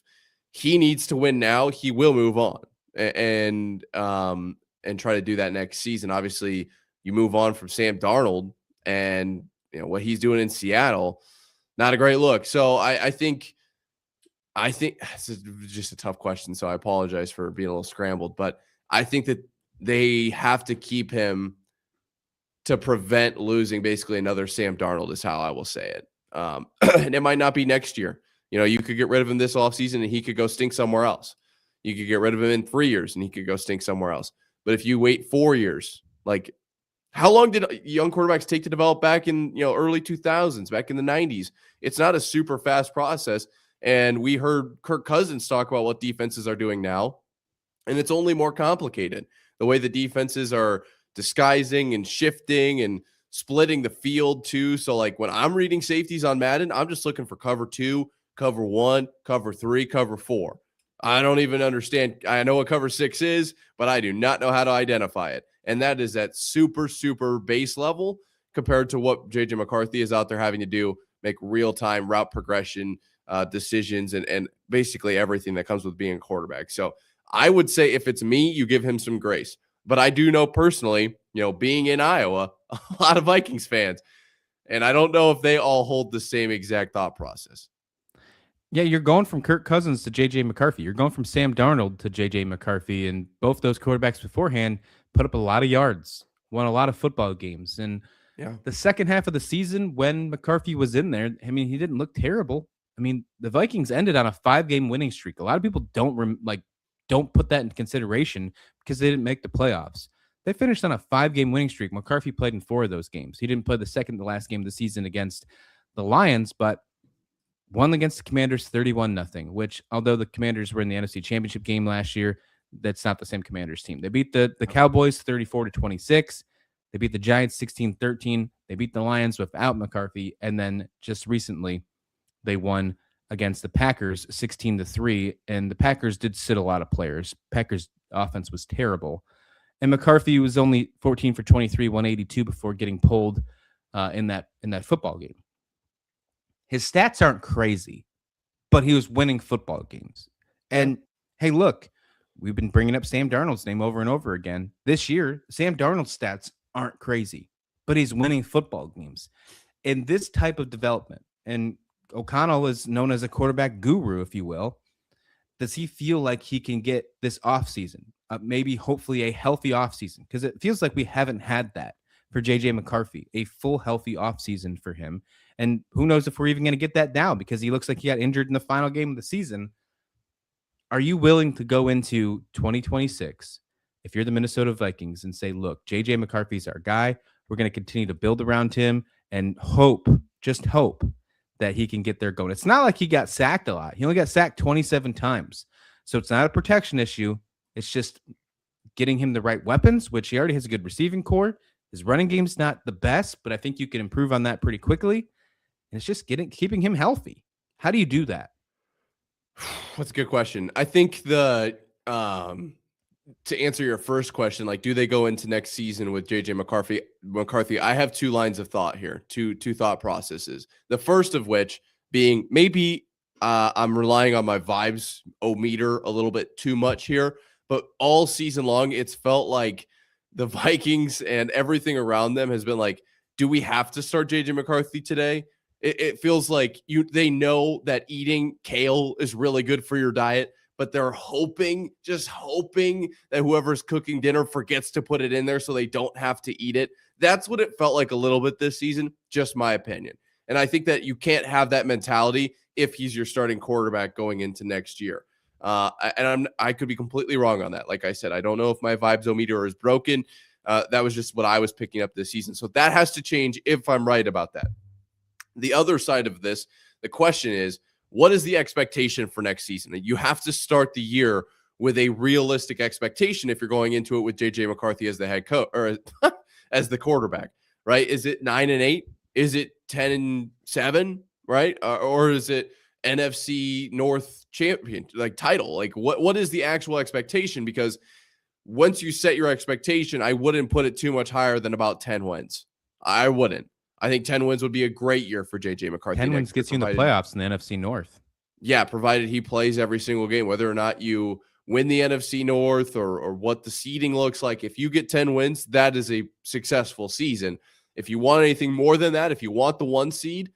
[SPEAKER 3] he needs to win now, he will move on and try to do that next season. Obviously, you move on from Sam Darnold and what he's doing in Seattle, not a great look. So I think this is just a tough question. So I apologize for being a little scrambled, but I think that they have to keep him to prevent losing basically another Sam Darnold is how I will say it. And it might not be next year. You could get rid of him this offseason and he could go stink somewhere else. You could get rid of him in 3 years and he could go stink somewhere else. But if you wait 4 years, like how long did young quarterbacks take to develop back in early 2000s, back in the 90s? It's not a super fast process. And we heard Kirk Cousins talk about what defenses are doing now. And it's only more complicated. The way the defenses are disguising and shifting and splitting the field too. So like when I'm reading safeties on Madden, I'm just looking for cover 2, cover 1, cover 3, cover 4. I don't even understand. I know what cover 6 is, but I do not know how to identify it. And that is at super, super base level compared to what JJ McCarthy is out there having to do, make real-time route progression decisions and basically everything that comes with being a quarterback. So I would say if it's me, you give him some grace. But I do know personally, being in Iowa, a lot of Vikings fans, and I don't know if they all hold the same exact thought process.
[SPEAKER 2] Yeah, you're going from Kirk Cousins to J.J. McCarthy. You're going from Sam Darnold to J.J. McCarthy, and both those quarterbacks beforehand put up a lot of yards, won a lot of football games. And the second half of the season when McCarthy was in there, I mean, he didn't look terrible. I mean, the Vikings ended on a 5-game winning streak. A lot of people don't put that into consideration because they didn't make the playoffs. They finished on a 5-game winning streak. McCarthy played in 4 of those games. He didn't play the second to last game of the season against the Lions, but won against the Commanders 31-0, which although the Commanders were in the NFC Championship game last year, that's not the same Commanders team. They beat the Cowboys 34-26. They beat the Giants 16-13. They beat the Lions without McCarthy. And then just recently, they won against the Packers 16-3. And the Packers did sit a lot of players. Packers offense was terrible. And McCarthy was only 14 for 23, 182 before getting pulled in that football game. His stats aren't crazy, but he was winning football games. And hey, look, we've been bringing up Sam Darnold's name over and over again. This year, Sam Darnold's stats aren't crazy, but he's winning football games. In this type of development, and O'Connell is known as a quarterback guru, if you will, does he feel like he can get this offseason, maybe hopefully a healthy offseason? Because it feels like we haven't had that for JJ McCarthy, a full healthy offseason for him. And who knows if we're even going to get that now, because he looks like he got injured in the final game of the season. Are you willing to go into 2026 if you're the Minnesota Vikings and say, look, JJ McCarthy's our guy. We're going to continue to build around him and just hope that he can get there going. It's not like he got sacked a lot. He only got sacked 27 times. So it's not a protection issue. It's just getting him the right weapons, which he already has a good receiving core. His running game's not the best, but I think you can improve on that pretty quickly. And it's just keeping him healthy. How do you do that?
[SPEAKER 3] That's a good question. I think to answer your first question, like, do they go into next season with JJ McCarthy? I have two lines of thought here, two thought processes. The first of which being maybe I'm relying on my vibes meter a little bit too much here, but all season long, it's felt like the Vikings and everything around them has been like, do we have to start JJ McCarthy today? It feels like they know that eating kale is really good for your diet, but they're just hoping that whoever's cooking dinner forgets to put it in there so they don't have to eat it. That's what it felt like a little bit this season, just my opinion. And I think that you can't have that mentality if he's your starting quarterback going into next year. I could be completely wrong on that. Like I said, I don't know if my vibes-o-meter is broken. That was just what I was picking up this season. So that has to change if I'm right about that. The other side of this, the question is, what is the expectation for next season? You have to start the year with a realistic expectation if you're going into it with JJ McCarthy as the head coach or as the quarterback, right? Is it 9-8? Is it 10-7? Right? Or is it NFC North champion, like title? Like what is the actual expectation? Because once you set your expectation, I wouldn't put it too much higher than about 10 wins. I wouldn't. I think 10 wins would be a great year for JJ McCarthy.
[SPEAKER 2] 10 wins gets you in the playoffs in the NFC North.
[SPEAKER 3] Yeah, provided he plays every single game, whether or not you win the NFC North or what the seeding looks like. If you get 10 wins, that is a successful season. If you want anything more than that, if you want the 1 seed,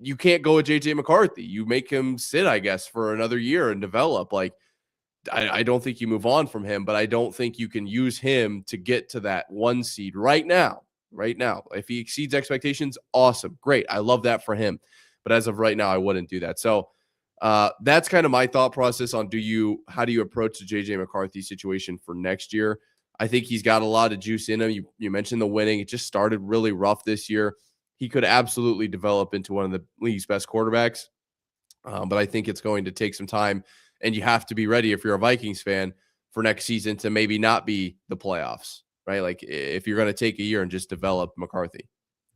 [SPEAKER 3] you can't go with JJ McCarthy. You make him sit, I guess, for another year and develop. Like, I don't think you move on from him, but I don't think you can use him to get to that 1 seed right now. Right now, if he exceeds expectations, awesome. Great. I love that for him. But as of right now, I wouldn't do that. So that's kind of my thought process on how do you approach the JJ McCarthy situation for next year? I think he's got a lot of juice in him. You mentioned the winning. It just started really rough this year. He could absolutely develop into one of the league's best quarterbacks. But I think it's going to take some time, and you have to be ready if you're a Vikings fan for next season to maybe not be the playoffs. Right? Like if you're going to take a year and just develop McCarthy.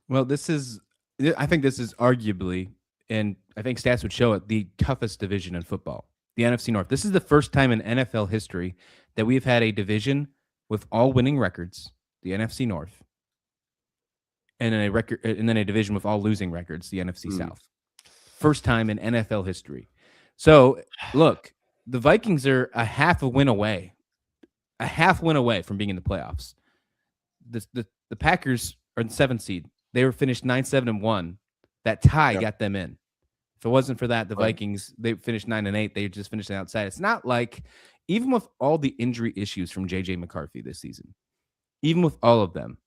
[SPEAKER 2] Well, I think this is arguably, and I think stats would show it, the toughest division in football, the NFC North. This is the first time in NFL history that we've had a division with all winning records, the NFC North, and then a division with all losing records, the NFC South. First time in NFL history. So look, the Vikings are a half win away from being in the playoffs. The Packers are the 7th seed. They were finished 9-7-1. That tie got them in. If it wasn't for that, the Vikings, they finished 9-8. They just finished outside. It's not like, even with all the injury issues from JJ McCarthy this season, even with all of them,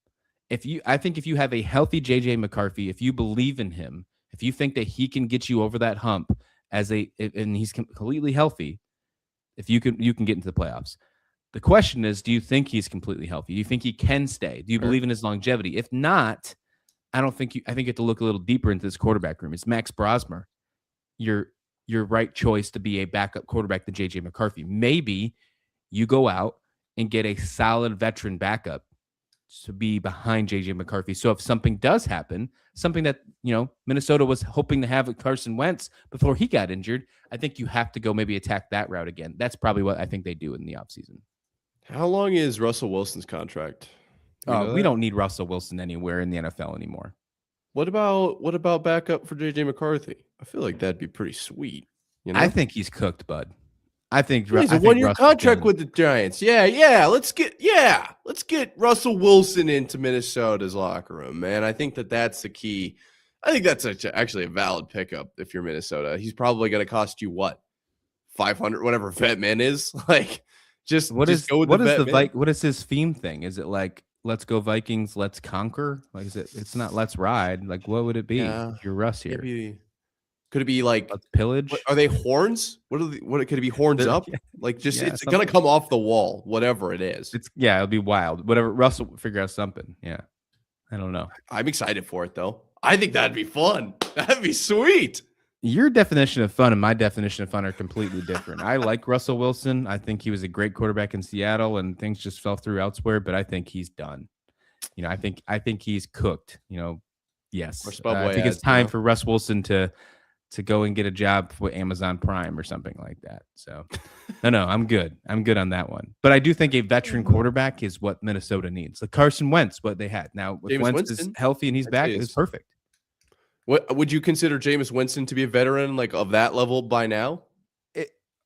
[SPEAKER 2] I think if you have a healthy JJ McCarthy, if you believe in him, if you think that he can get you over that hump and he's completely healthy, if you can get into the playoffs. The question is, do you think he's completely healthy? Do you think he can stay? Do you believe in his longevity? If not, I think you have to look a little deeper into this quarterback room. Is Max Brosmer your right choice to be a backup quarterback to JJ McCarthy? Maybe you go out and get a solid veteran backup to be behind JJ McCarthy. So if something does happen, something that, Minnesota was hoping to have with Carson Wentz before he got injured, I think you have to go maybe attack that route again. That's probably what I think they do in the offseason.
[SPEAKER 3] How long is Russell Wilson's contract?
[SPEAKER 2] We don't need Russell Wilson anywhere in the NFL anymore.
[SPEAKER 3] What about backup for JJ McCarthy? I feel like that'd be pretty sweet.
[SPEAKER 2] I think he's cooked, bud. I think
[SPEAKER 3] he's a 1-year contract with the Giants. Yeah. Let's get Russell Wilson into Minnesota's locker room, man. I think that's the key. I think that's actually a valid pickup if you're Minnesota. He's probably going to cost you what, $500, whatever vet man is. Like, just go with the vet man.
[SPEAKER 2] What is his theme thing? Is it like let's go Vikings, let's conquer? Like, is it? It's not let's ride. Like, what would it be
[SPEAKER 3] Yeah,
[SPEAKER 2] if you're Russ here?
[SPEAKER 3] maybe. Could it be like,
[SPEAKER 2] Let's pillage.
[SPEAKER 3] are they horns? What could it be? Horns
[SPEAKER 2] The-
[SPEAKER 3] up?
[SPEAKER 2] yeah,
[SPEAKER 3] Like, just
[SPEAKER 2] yeah,
[SPEAKER 3] it's gonna
[SPEAKER 2] something.
[SPEAKER 3] come off the wall, whatever it is.
[SPEAKER 2] It'll be wild. Whatever. Russ will figure out something. Yeah, I don't know.
[SPEAKER 3] I'm excited for it though. I think that'd be fun. That'd be sweet.
[SPEAKER 2] Your definition of fun and my definition of fun are completely different. I like Russell Wilson. I think he was a great quarterback in Seattle, and things just fell through elsewhere. But I think he's done. I think he's cooked. Yes. I think it's time for Russ Wilson to go and get a job with Amazon Prime or something like that. So, no, I'm good. I'm good on that one. But I do think a veteran quarterback is what Minnesota needs. Like Carson Wentz, what they had. Now, if Wentz is healthy and he's back, it's perfect.
[SPEAKER 3] What would you consider Jameis Winston to be a veteran like of that level by now?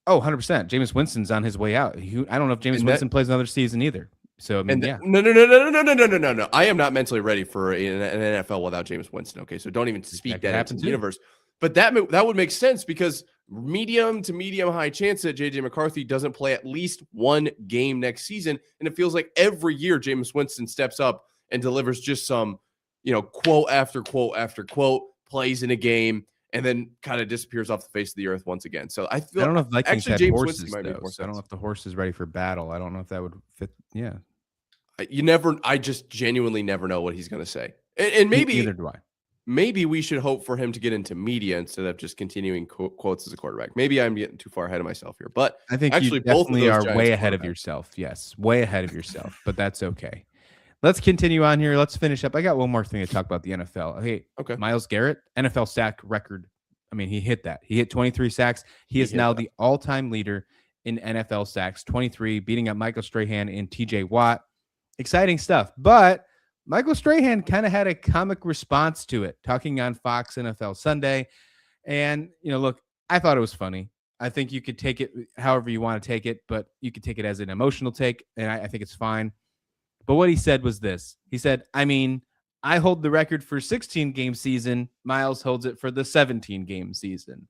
[SPEAKER 2] 100%. Jameis Winston's on his way out. I don't know if Jameis Winston plays another season either. So I mean, yeah.
[SPEAKER 3] No. I am not mentally ready for an NFL without Jameis Winston. Okay, so don't even speak that into the universe. But that would make sense because medium to medium high chance that JJ McCarthy doesn't play at least one game next season, and it feels like every year Jameis Winston steps up and delivers just some, quote after quote after quote, plays in a game, and then kind of disappears off the face of the earth once again. So I don't
[SPEAKER 2] know if Vikings had horses, though, so I don't know if the horse is ready for battle. I don't know if that would fit. Yeah.
[SPEAKER 3] I just genuinely never know what he's going to say. And maybe
[SPEAKER 2] neither do I.
[SPEAKER 3] Maybe we should hope for him to get into media instead of just continuing quotes as a quarterback. Maybe I'm getting too far ahead of myself here, but
[SPEAKER 2] I think actually you definitely are way ahead of yourself. Yes, way ahead of yourself, but that's okay. Let's continue on here. Let's finish up. I got one more thing to talk about the NFL. Hey, okay. Myles Garrett, NFL sack record. I mean, he hit that. He hit 23 sacks. He is now the all-time leader in NFL sacks, 23, beating up Michael Strahan and TJ Watt. Exciting stuff. But Michael Strahan kind of had a comic response to it, talking on Fox NFL Sunday. And, look, I thought it was funny. I think you could take it however you want to take it, but you could take it as an emotional take, and I think it's fine. But what he said was this. He said, I hold the record for 16-game season. Miles holds it for the 17-game season.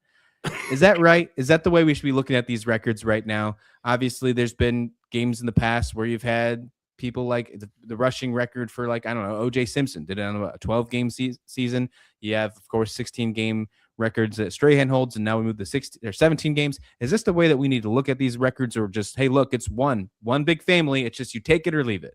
[SPEAKER 2] Is that right? Is that the way we should be looking at these records right now? Obviously, there's been games in the past where you've had people like the rushing record for O.J. Simpson did it on a 12-game season. You have, of course, 16-game records that Strahan holds, and now we move to 17 games. Is this the way that we need to look at these records, or just, hey, look, it's one big family. It's just you take it or leave it?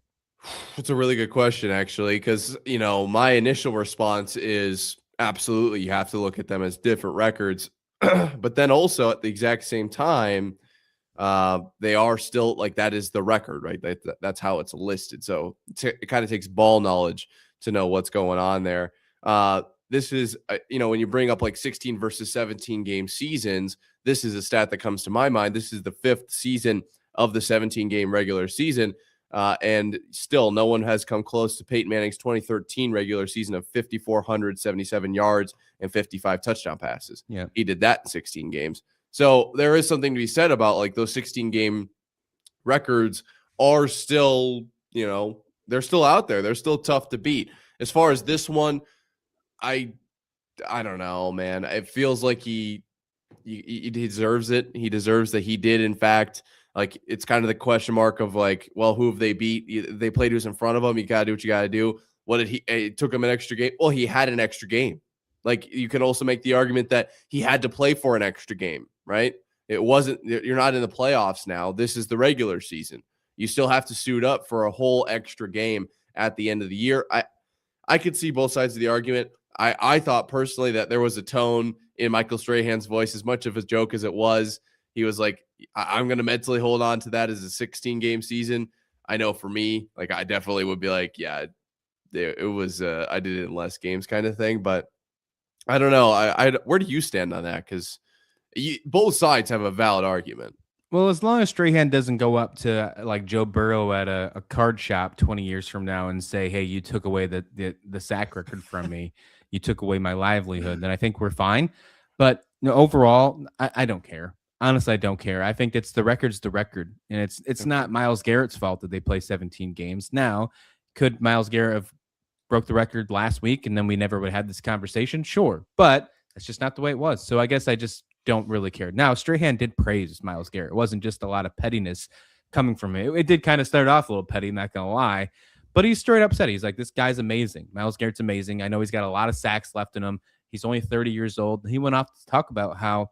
[SPEAKER 3] It's a really good question, actually, because, my initial response is absolutely you have to look at them as different records. But then also at the exact same time, they are still like that is the record, right? That's how it's listed. So it kind of takes ball knowledge to know what's going on there. This is, when you bring up like 16 versus 17 game seasons, this is a stat that comes to my mind. This is the 5th season of the 17 game regular season. And still no one has come close to Peyton Manning's 2013 regular season of 5,477 yards and 55 touchdown passes.
[SPEAKER 2] Yeah.
[SPEAKER 3] He did that in 16 games. So there is something to be said about like those 16 game records are still, they're still out there. They're still tough to beat. As far as this one, I don't know, man. It feels like he deserves it. He deserves that he did, in fact. Like, it's kind of the question mark of like, well, who have they beat? They played who's in front of them. You got to do what you got to do. What did it took him an extra game. Well, he had an extra game. Like, you can also make the argument that he had to play for an extra game, right? It wasn't, you're not in the playoffs now. This is the regular season. You still have to suit up for a whole extra game at the end of the year. I could see both sides of the argument. I thought personally that there was a tone in Michael Strahan's voice, as much of a joke as it was. He was like, I'm going to mentally hold on to that as a 16-game season. I know for me, like, I definitely would be like, yeah, it was, I did it in less games kind of thing. But I don't know. Where do you stand on that? Because both sides have a valid argument.
[SPEAKER 2] Well, as long as Strahan doesn't go up to like Joe Burrow at a card shop 20 years from now and say, hey, you took away the sack record from me. You took away my livelihood. Then I think we're fine. But overall, I don't care. Honestly, I don't care. I think the record's the record. And it's not Myles Garrett's fault that they play 17 games. Now, could Myles Garrett have broke the record last week and then we never would have had this conversation? Sure. But that's just not the way it was. So I guess I just don't really care. Now, Strahan did praise Myles Garrett. It wasn't just a lot of pettiness coming from him. It did kind of start off a little petty, not going to lie. But he's straight up said, he's like, this guy's amazing. Myles Garrett's amazing. I know he's got a lot of sacks left in him. He's only 30 years old. He went off to talk about how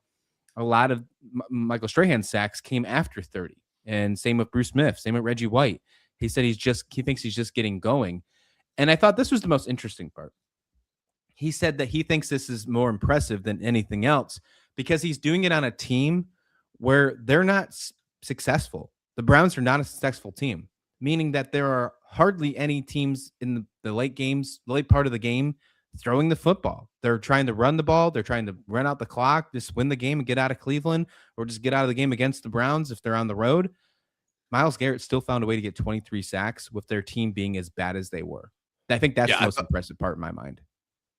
[SPEAKER 2] a lot of Michael Strahan's sacks came after 30. And same with Bruce Smith, same with Reggie White. He said he thinks he's just getting going. And I thought this was the most interesting part. He said that he thinks this is more impressive than anything else because he's doing it on a team where they're not successful. The Browns are not a successful team, meaning that there are hardly any teams in the late part of the game throwing the football. They're trying to run the ball. They're trying to run out the clock, just win the game and get out of Cleveland, or just get out of the game against the Browns if they're on the road. Myles Garrett still found a way to get 23 sacks with their team being as bad as they were. I think that's the most impressive part in my mind.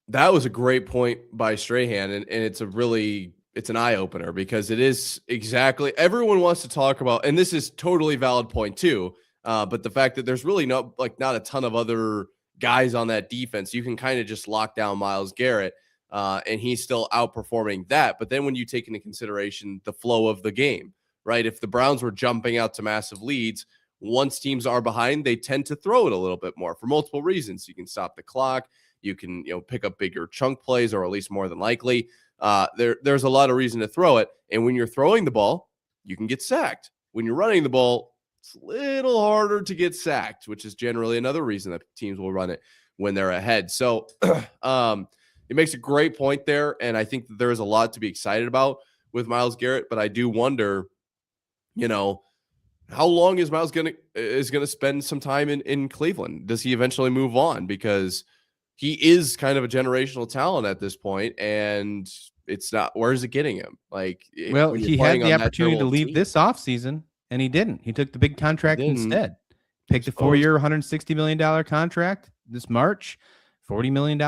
[SPEAKER 3] That was a great point by Strahan, and it's an eye-opener because it is exactly – everyone wants to talk about – and this is totally valid point too, but the fact that there's really not a ton of other guys on that defense, you can kind of just lock down Myles Garrett, and he's still outperforming that. But then when you take into consideration the flow of the game, right? If the Browns were jumping out to massive leads, once teams are behind, they tend to throw it a little bit more for multiple reasons. You can stop the clock. You can pick up bigger chunk plays, or at least more than likely. There's a lot of reason to throw it. And when you're throwing the ball, you can get sacked. When you're running the ball, it's a little harder to get sacked, which is generally another reason that teams will run it when they're ahead. So it makes a great point there. And I think that there is a lot to be excited about with Myles Garrett. But I do wonder, how long is Myles going to spend some time in Cleveland? Does he eventually move on? Because he is kind of a generational talent at this point, and it's not. Where is it getting him?
[SPEAKER 2] He had the opportunity to leave this offseason, and he didn't. He took the big contract instead. Picked a 4-year, $160 million contract this March, $40 million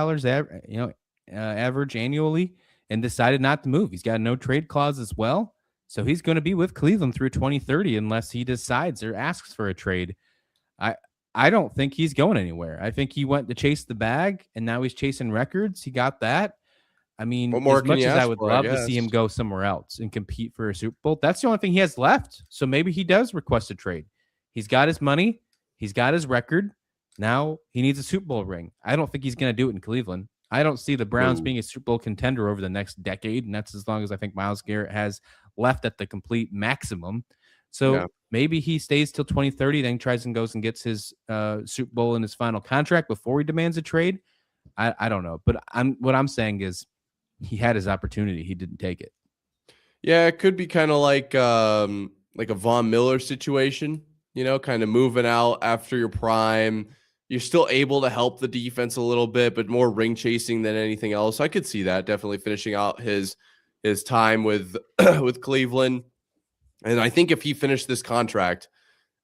[SPEAKER 2] average annually, and decided not to move. He's got a no trade clause as well, so he's going to be with Cleveland through 2030 unless he decides or asks for a trade. I don't think he's going anywhere. I think he went to chase the bag, and now he's chasing records. He got that. I mean, as much as I would love to see him go somewhere else and compete for a Super Bowl, that's the only thing he has left. So maybe he does request a trade. He's got his money. He's got his record. Now he needs a Super Bowl ring. I don't think he's going to do it in Cleveland. I don't see the Browns being a Super Bowl contender over the next decade, and that's as long as I think Myles Garrett has left at the complete maximum. So maybe he stays till 2030, then tries and goes and gets his Super Bowl in his final contract before he demands a trade. I don't know. But what I'm saying is he had his opportunity. He didn't take it.
[SPEAKER 3] Yeah, it could be kind of like a Von Miller situation, kind of moving out after your prime. You're still able to help the defense a little bit, but more ring chasing than anything else. I could see that definitely finishing out his time with Cleveland. And I think if he finished this contract,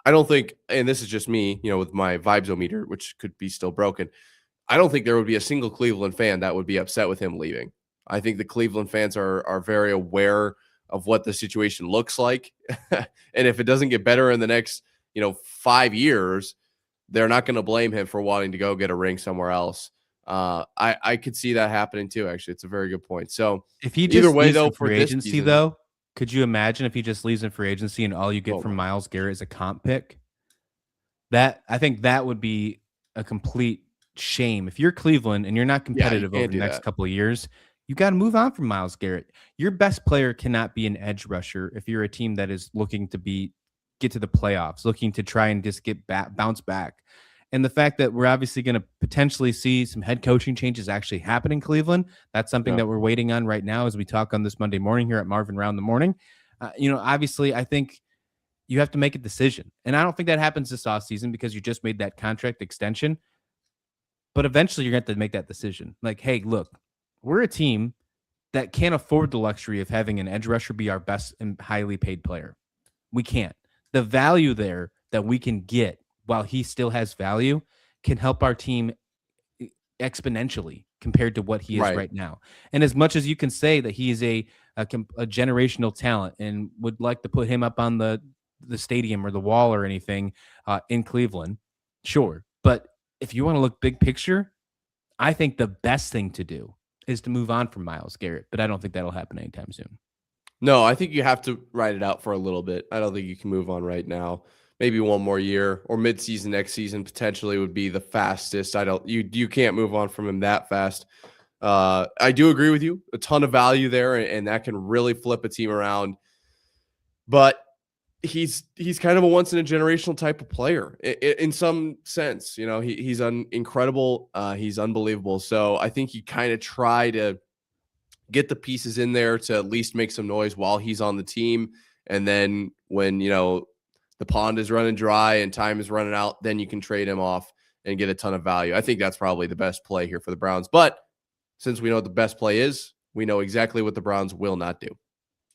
[SPEAKER 3] I don't think, and this is just me, with my vibes-o-meter, which could be still broken, I don't think there would be a single Cleveland fan that would be upset with him leaving. I think the Cleveland fans are very aware of what the situation looks like. And if it doesn't get better in the next, 5 years, they're not going to blame him for wanting to go get a ring somewhere else. I could see that happening too, actually. It's a very good point. So
[SPEAKER 2] if he just leaves in free agency, though, could you imagine if he just leaves in free agency and all you get from Myles Garrett is a comp pick? I think that would be a complete shame. If you're Cleveland and you're not competitive over the next couple of years, you got to move on from Myles Garrett. Your best player cannot be an edge rusher if you're a team that is looking to get to the playoffs, looking to try and just bounce back. And the fact that we're obviously going to potentially see some head coaching changes actually happen in Cleveland, that's something that we're waiting on right now as we talk on this Monday morning here at Marv and Rauh in the morning. Obviously, I think you have to make a decision. And I don't think that happens this offseason because you just made that contract extension. But eventually, you're going to have to make that decision. Like, hey, look, we're a team that can't afford the luxury of having an edge rusher be our best and highly paid player. We can't. The value there that we can get while he still has value can help our team exponentially compared to what he is right now. And as much as you can say that he is a generational talent and would like to put him up on the stadium or the wall or anything in Cleveland, sure. But if you want to look big picture, I think the best thing to do is to move on from Myles Garrett, but I don't think that'll happen anytime soon.
[SPEAKER 3] No, I think you have to ride it out for a little bit. I don't think you can move on right now. maybe one more year, or midseason next season potentially would be the fastest. You can't move on from him that fast. I do agree with you. A ton of value there, and that can really flip a team around. But he's kind of a once in a generational type of player in some sense. You know, he's incredible. He's unbelievable. So I think you kind of try to get the pieces in there to at least make some noise while he's on the team. And then when, you know, the pond is running dry and time is running out, then you can trade him off and get a ton of value. I think that's probably the best play here for the Browns. But since we know what the best play is, we know exactly what the Browns will not do.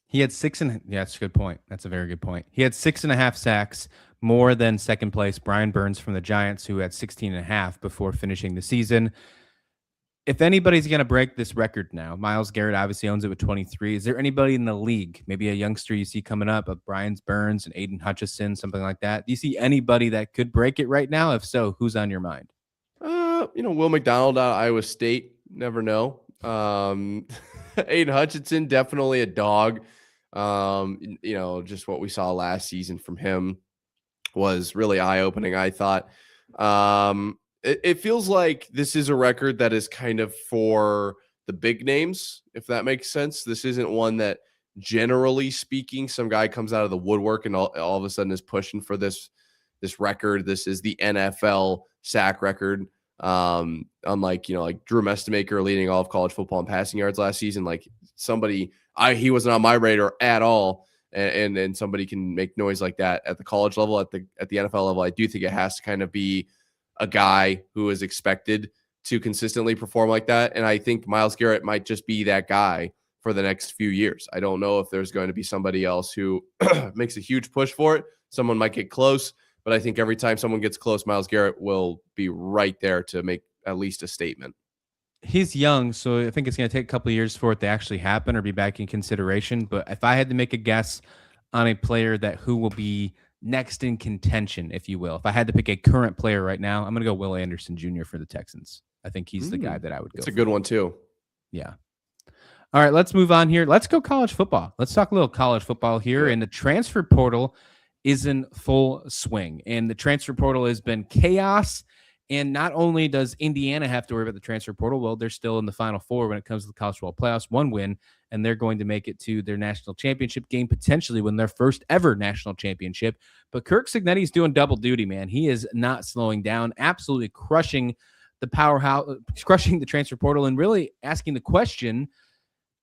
[SPEAKER 2] He had that's a good point. That's a very good point. He had 6.5 sacks, more than second place Brian Burns from the Giants, who had 16.5 before finishing the season. If anybody's going to break this record now, Myles Garrett obviously owns it with 23. Is there anybody in the league, maybe a youngster you see coming up, of Brian Burns and Aiden Hutchinson, something like that? Do you see anybody that could break it right now? If so, who's on your mind?
[SPEAKER 3] Will McDonald out of Iowa State. Never know. Aiden Hutchinson, definitely a dog. Just what we saw last season from him was really eye-opening, I thought. It feels like this is a record that is kind of for the big names, if that makes sense. This isn't one that, generally speaking, some guy comes out of the woodwork and all of a sudden is pushing for this record. This is the NFL sack record. Unlike, like Drew Mestemaker leading all of college football in passing yards last season, like he wasn't on my radar at all. And somebody can make noise like that at the college level, at the NFL level. I do think it has to kind of be a guy who is expected to consistently perform like that. And I think Myles Garrett might just be that guy for the next few years. I don't know if there's going to be somebody else who makes a huge push for it. Someone might get close, but I think every time someone gets close, Myles Garrett will be right there to make at least a statement.
[SPEAKER 2] He's young, so I think it's going to take a couple of years for it to actually happen or be back in consideration. But if I had to make a guess on a player who will be next in contention, if you will, if I had to pick a current player right now, I'm going to go Will Anderson Jr. for the Texans. I think he's the guy that I would go.
[SPEAKER 3] It's a good one too.
[SPEAKER 2] Yeah. All right, let's move on here. Let's go college football. Let's talk a little college football here.
[SPEAKER 3] Sure.
[SPEAKER 2] And the transfer portal is in full swing. And the transfer portal has been chaos. And not only does Indiana have to worry about the transfer portal, well, they're still in the Final Four when it comes to the college football playoffs, one win, and they're going to make it to their national championship game, potentially win their first ever national championship. But Kirk Cignetti's doing double duty, man. He is not slowing down, absolutely crushing the powerhouse, crushing the transfer portal, and really asking the question,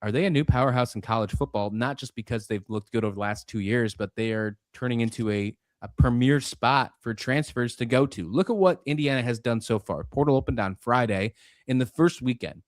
[SPEAKER 2] are they a new powerhouse in college football? Not just because they've looked good over the last 2 years, but they are turning into a premier spot for transfers to go to. Look at what Indiana has done so far. Portal opened on Friday. In the first weekend,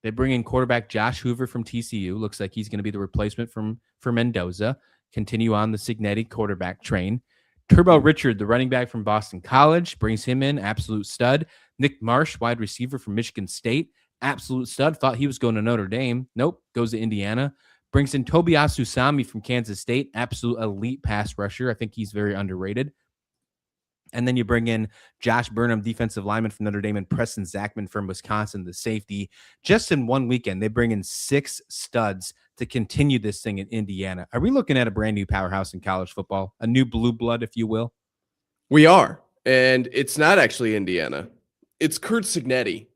[SPEAKER 2] they bring in quarterback Josh Hoover from TCU. Looks like he's going to be the replacement for Mendoza. Continue on the Cignetti quarterback train. Turbo Richard, the running back from Boston College, brings him in. Absolute stud. Nick Marsh, wide receiver from Michigan State. Absolute stud. Thought he was going to Notre Dame. Nope. Goes to Indiana. Brings in Tobias Usami from Kansas State. Absolute elite pass rusher. I think he's very underrated. And then you bring in Josh Burnham, defensive lineman from Notre Dame, and Preston Zachman from Wisconsin, the safety. Just in one weekend, they bring in 6 studs to continue this thing in Indiana. Are we looking at a brand new powerhouse in college football? A new blue blood, if you will?
[SPEAKER 3] We are. And it's not actually Indiana. It's Curt Cignetti.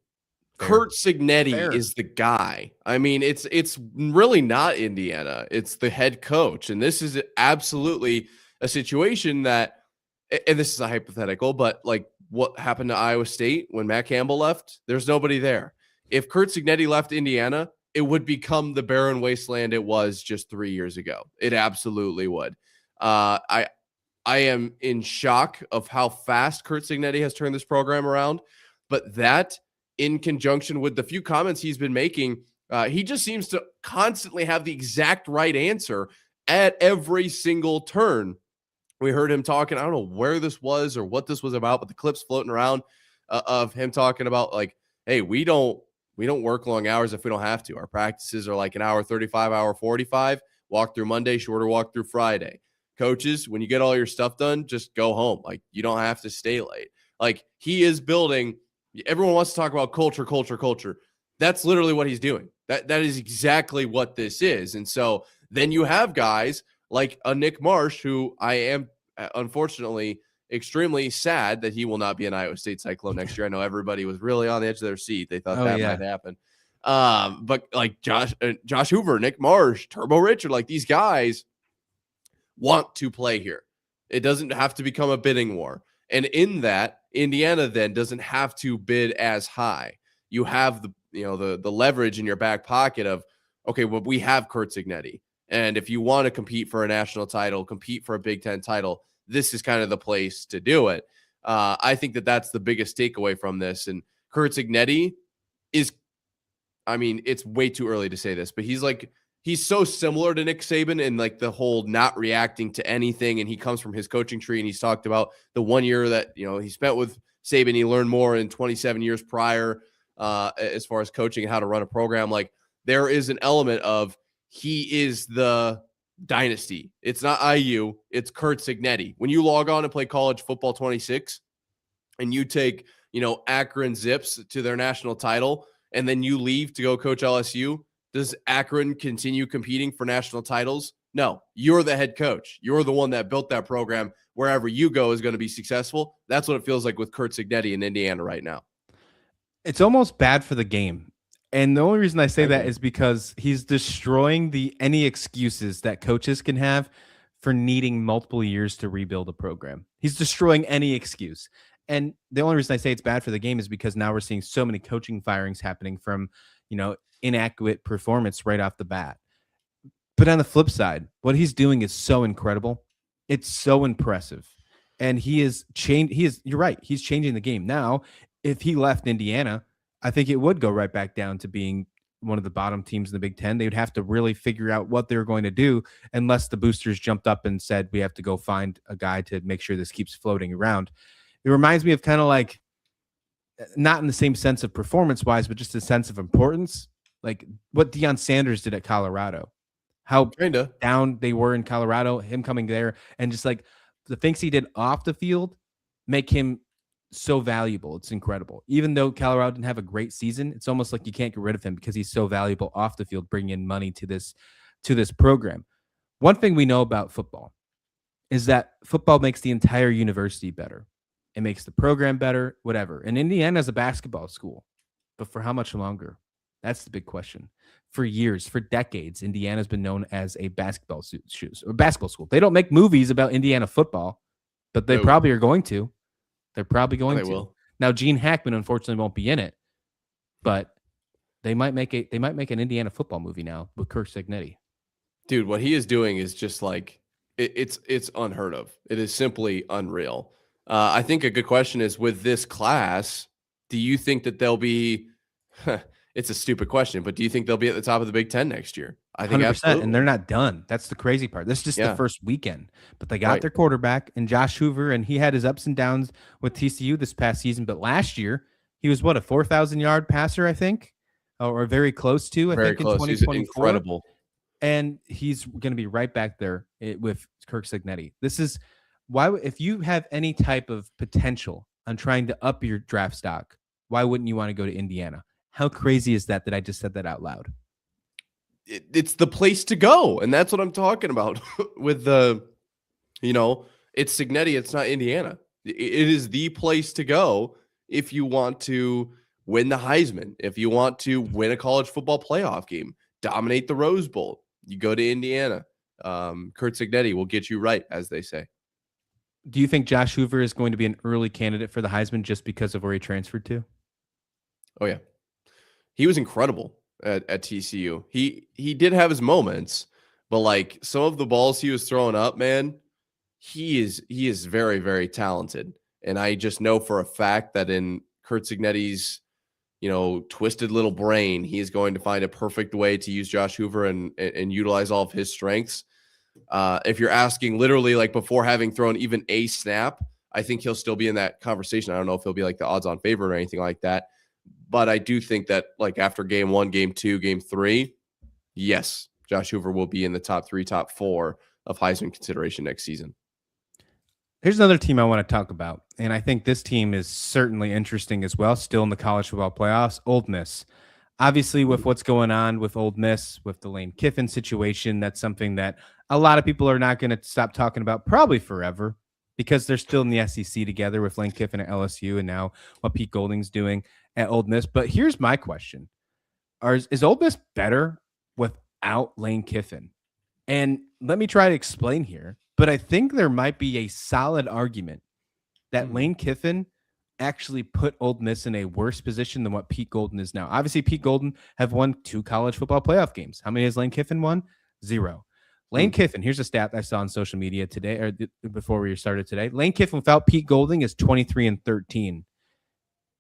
[SPEAKER 3] Curt Cignetti is the guy. I mean, it's really not Indiana. It's the head coach. And this is absolutely a situation that, and this is a hypothetical, but like what happened to Iowa State when Matt Campbell left, there's nobody there. If Curt Cignetti left Indiana, it would become the barren wasteland it was just 3 years ago. It absolutely would. I am in shock of how fast Curt Cignetti has turned this program around, but that, in conjunction with the few comments he's been making, he just seems to constantly have the exact right answer at every single turn. We heard him talking, I don't know where this was or what this was about, but the clips floating around of him talking about like, hey, we don't work long hours if we don't have to. Our practices are like an hour 35, hour 45, walk through Monday, shorter walk through Friday. Coaches, when you get all your stuff done, just go home. Like, you don't have to stay late. Like, he is building. Everyone wants to talk about culture. That's literally what he's doing. That is exactly what this is. And so then you have guys like a Nick Marsh, who I am unfortunately, extremely sad that he will not be an Iowa State Cyclone next year. I know everybody was really on the edge of their seat. They thought might happen. But like Josh Hoover, Nick Marsh, Turbo Richard, like these guys want to play here. It doesn't have to become a bidding war. And in that, Indiana then doesn't have to bid as high. You have the leverage in your back pocket of, okay, well, we have Curt Cignetti. And if you want to compete for a national title, compete for a Big Ten title, this is kind of the place to do it. I think that's the biggest takeaway from this. And Curt Cignetti is, I mean, it's way too early to say this, but he's so similar to Nick Saban in like the whole not reacting to anything. And he comes from his coaching tree, and he's talked about the 1 year that, he spent with Saban. He learned more in 27 years prior as far as coaching and how to run a program. Like, there is an element of he is the dynasty. It's not IU, it's Curt Cignetti. When you log on and play college football 26 and you take, Akron Zips to their national title, and then you leave to go coach LSU, does Akron continue competing for national titles? No, you're the head coach. You're the one that built that program. Wherever you go is going to be successful. That's what it feels like with Curt Cignetti in Indiana right now.
[SPEAKER 2] It's almost bad for the game. And the only reason I say that is because he's destroying any excuses that coaches can have for needing multiple years to rebuild a program. He's destroying any excuse. And the only reason I say it's bad for the game is because now we're seeing so many coaching firings happening from, inaccurate performance right off the bat. But on the flip side, what he's doing is so incredible. It's so impressive. And you're right. He's changing the game. Now, if he left Indiana, I think it would go right back down to being one of the bottom teams in the Big Ten. They would have to really figure out what they're going to do unless the boosters jumped up and said, we have to go find a guy to make sure this keeps floating around. It reminds me of kind of like, not in the same sense of performance-wise, but just a sense of importance, like what Deion Sanders did at Colorado. How down they were in Colorado, him coming there, and just like the things he did off the field make him so valuable. It's incredible. Even though Colorado didn't have a great season, it's almost like you can't get rid of him because he's so valuable off the field, bringing in money to this program. One thing we know about football is that football makes the entire university better. It makes the program better, whatever. And Indiana is a basketball school, but for how much longer? That's the big question. For years, for decades, Indiana's been known as a basketball school. They don't make movies about Indiana football, but they probably are going to. They're probably going to. Will. Now, Gene Hackman unfortunately won't be in it, but they might make an Indiana football movie now with Curt Cignetti.
[SPEAKER 3] Dude, what he is doing is just like it's unheard of. It is simply unreal. I think a good question is, with this class, do you think that they'll be? It's a stupid question, but do you think they'll be at the top of the Big Ten next year? I think 100%, absolutely.
[SPEAKER 2] And they're not done. That's the crazy part. This is just the first weekend, but they got their quarterback and Josh Hoover, and he had his ups and downs with TCU this past season. But last year, he was a 4,000-yard passer, I think, or very close to. I think in 2024.
[SPEAKER 3] He's incredible,
[SPEAKER 2] and he's going to be right back there with Curt Cignetti. This is why, if you have any type of potential on trying to up your draft stock, why wouldn't you want to go to Indiana? How crazy is that I just said that out loud?
[SPEAKER 3] It's the place to go. And that's what I'm talking about with it's Cignetti. It's not Indiana. It is the place to go if you want to win the Heisman, if you want to win a college football playoff game, dominate the Rose Bowl. You go to Indiana. Curt Cignetti will get you right, as they say.
[SPEAKER 2] Do you think Josh Hoover is going to be an early candidate for the Heisman just because of where he transferred to?
[SPEAKER 3] Oh, yeah. He was incredible at TCU. He did have his moments, but like some of the balls he was throwing up, man, he is very, very talented. And I just know for a fact that in Curt Cignetti's, twisted little brain, he is going to find a perfect way to use Josh Hoover and utilize all of his strengths. If you're asking literally like before having thrown even a snap, I think he'll still be in that conversation. I don't know if he'll be like the odds on favorite or anything like that. But I do think that like after game 1, game 2, game 3, yes, Josh Hoover will be in the top 3, top 4 of Heisman consideration next season.
[SPEAKER 2] Here's another team I want to talk about. And I think this team is certainly interesting as well, still in the college football playoffs, Ole Miss. Obviously, with what's going on with Ole Miss, with the Lane Kiffin situation, that's something that a lot of people are not going to stop talking about probably forever. because they're still in the SEC together with Lane Kiffin at LSU and now what Pete Golding's doing at Ole Miss. But here's my question. Is Ole Miss better without Lane Kiffin? And let me try to explain here, but I think there might be a solid argument that Lane Kiffin actually put Ole Miss in a worse position than what Pete Golden is now. Obviously, Pete Golden have won 2 college football playoff games. How many has Lane Kiffin won? 0. Lane Kiffin, here's a stat I saw on social media today, or before we started today. Lane Kiffin without Pete Golding is 23-13.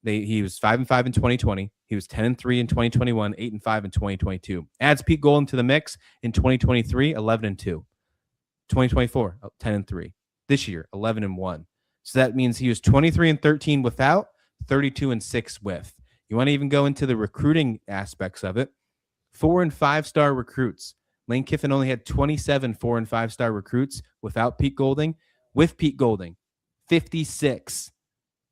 [SPEAKER 2] He was 5-5 in 2020. He was 10-3 in 2021, 8-5 in 2022. Adds Pete Golding to the mix in 2023, 11-2. 2024, 10-3. This year, 11-1. So that means he was 23-13 without, 32-6 with. You want to even go into the recruiting aspects of it? 4- and 5-star recruits. Lane Kiffin only had 27 4- and 5-star recruits without Pete Golding. With Pete Golding, 56.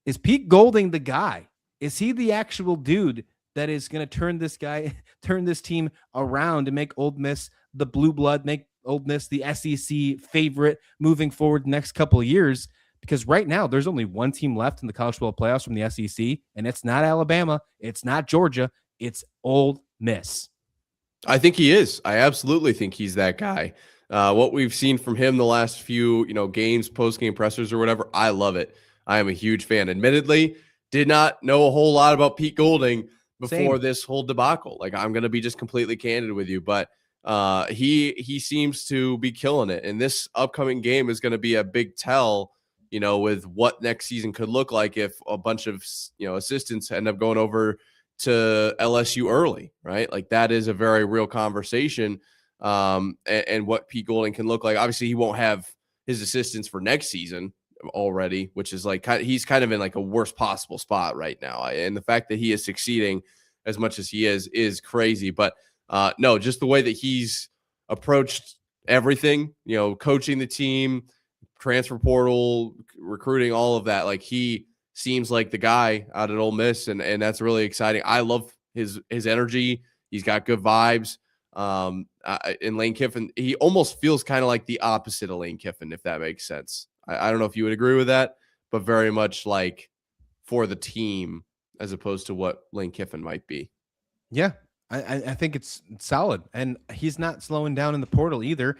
[SPEAKER 2] Is Pete Golding the guy? Is he the actual dude that is going to turn this team around and make Ole Miss the blue blood, make Ole Miss the SEC favorite moving forward the next couple of years? Because right now there's only one team left in the college football playoffs from the SEC, and it's not Alabama, it's not Georgia, it's Ole Miss.
[SPEAKER 3] I think he is. I absolutely think he's that guy. What we've seen from him the last few, games, post-game pressers or whatever, I love it. I am a huge fan. Admittedly, did not know a whole lot about Pete Golding before this whole debacle. Like, I'm going to be just completely candid with you, but he seems to be killing it. And this upcoming game is going to be a big tell, with what next season could look like if a bunch of, assistants end up going over to LSU early, right? Like, that is a very real conversation. And what Pete Golding can look like. Obviously, he won't have his assistants for next season already, which is like he's kind of in like a worst possible spot right now. And the fact that he is succeeding as much as he is crazy. But no, just the way that he's approached everything, coaching the team, transfer portal, recruiting, all of that. Like, he seems like the guy out at Ole Miss, and that's really exciting. I love his energy. He's got good vibes. And Lane Kiffin, he almost feels kind of like the opposite of Lane Kiffin, if that makes sense. I don't know if you would agree with that, but very much like for the team as opposed to what Lane Kiffin might be.
[SPEAKER 2] Yeah, I think it's solid, and he's not slowing down in the portal either.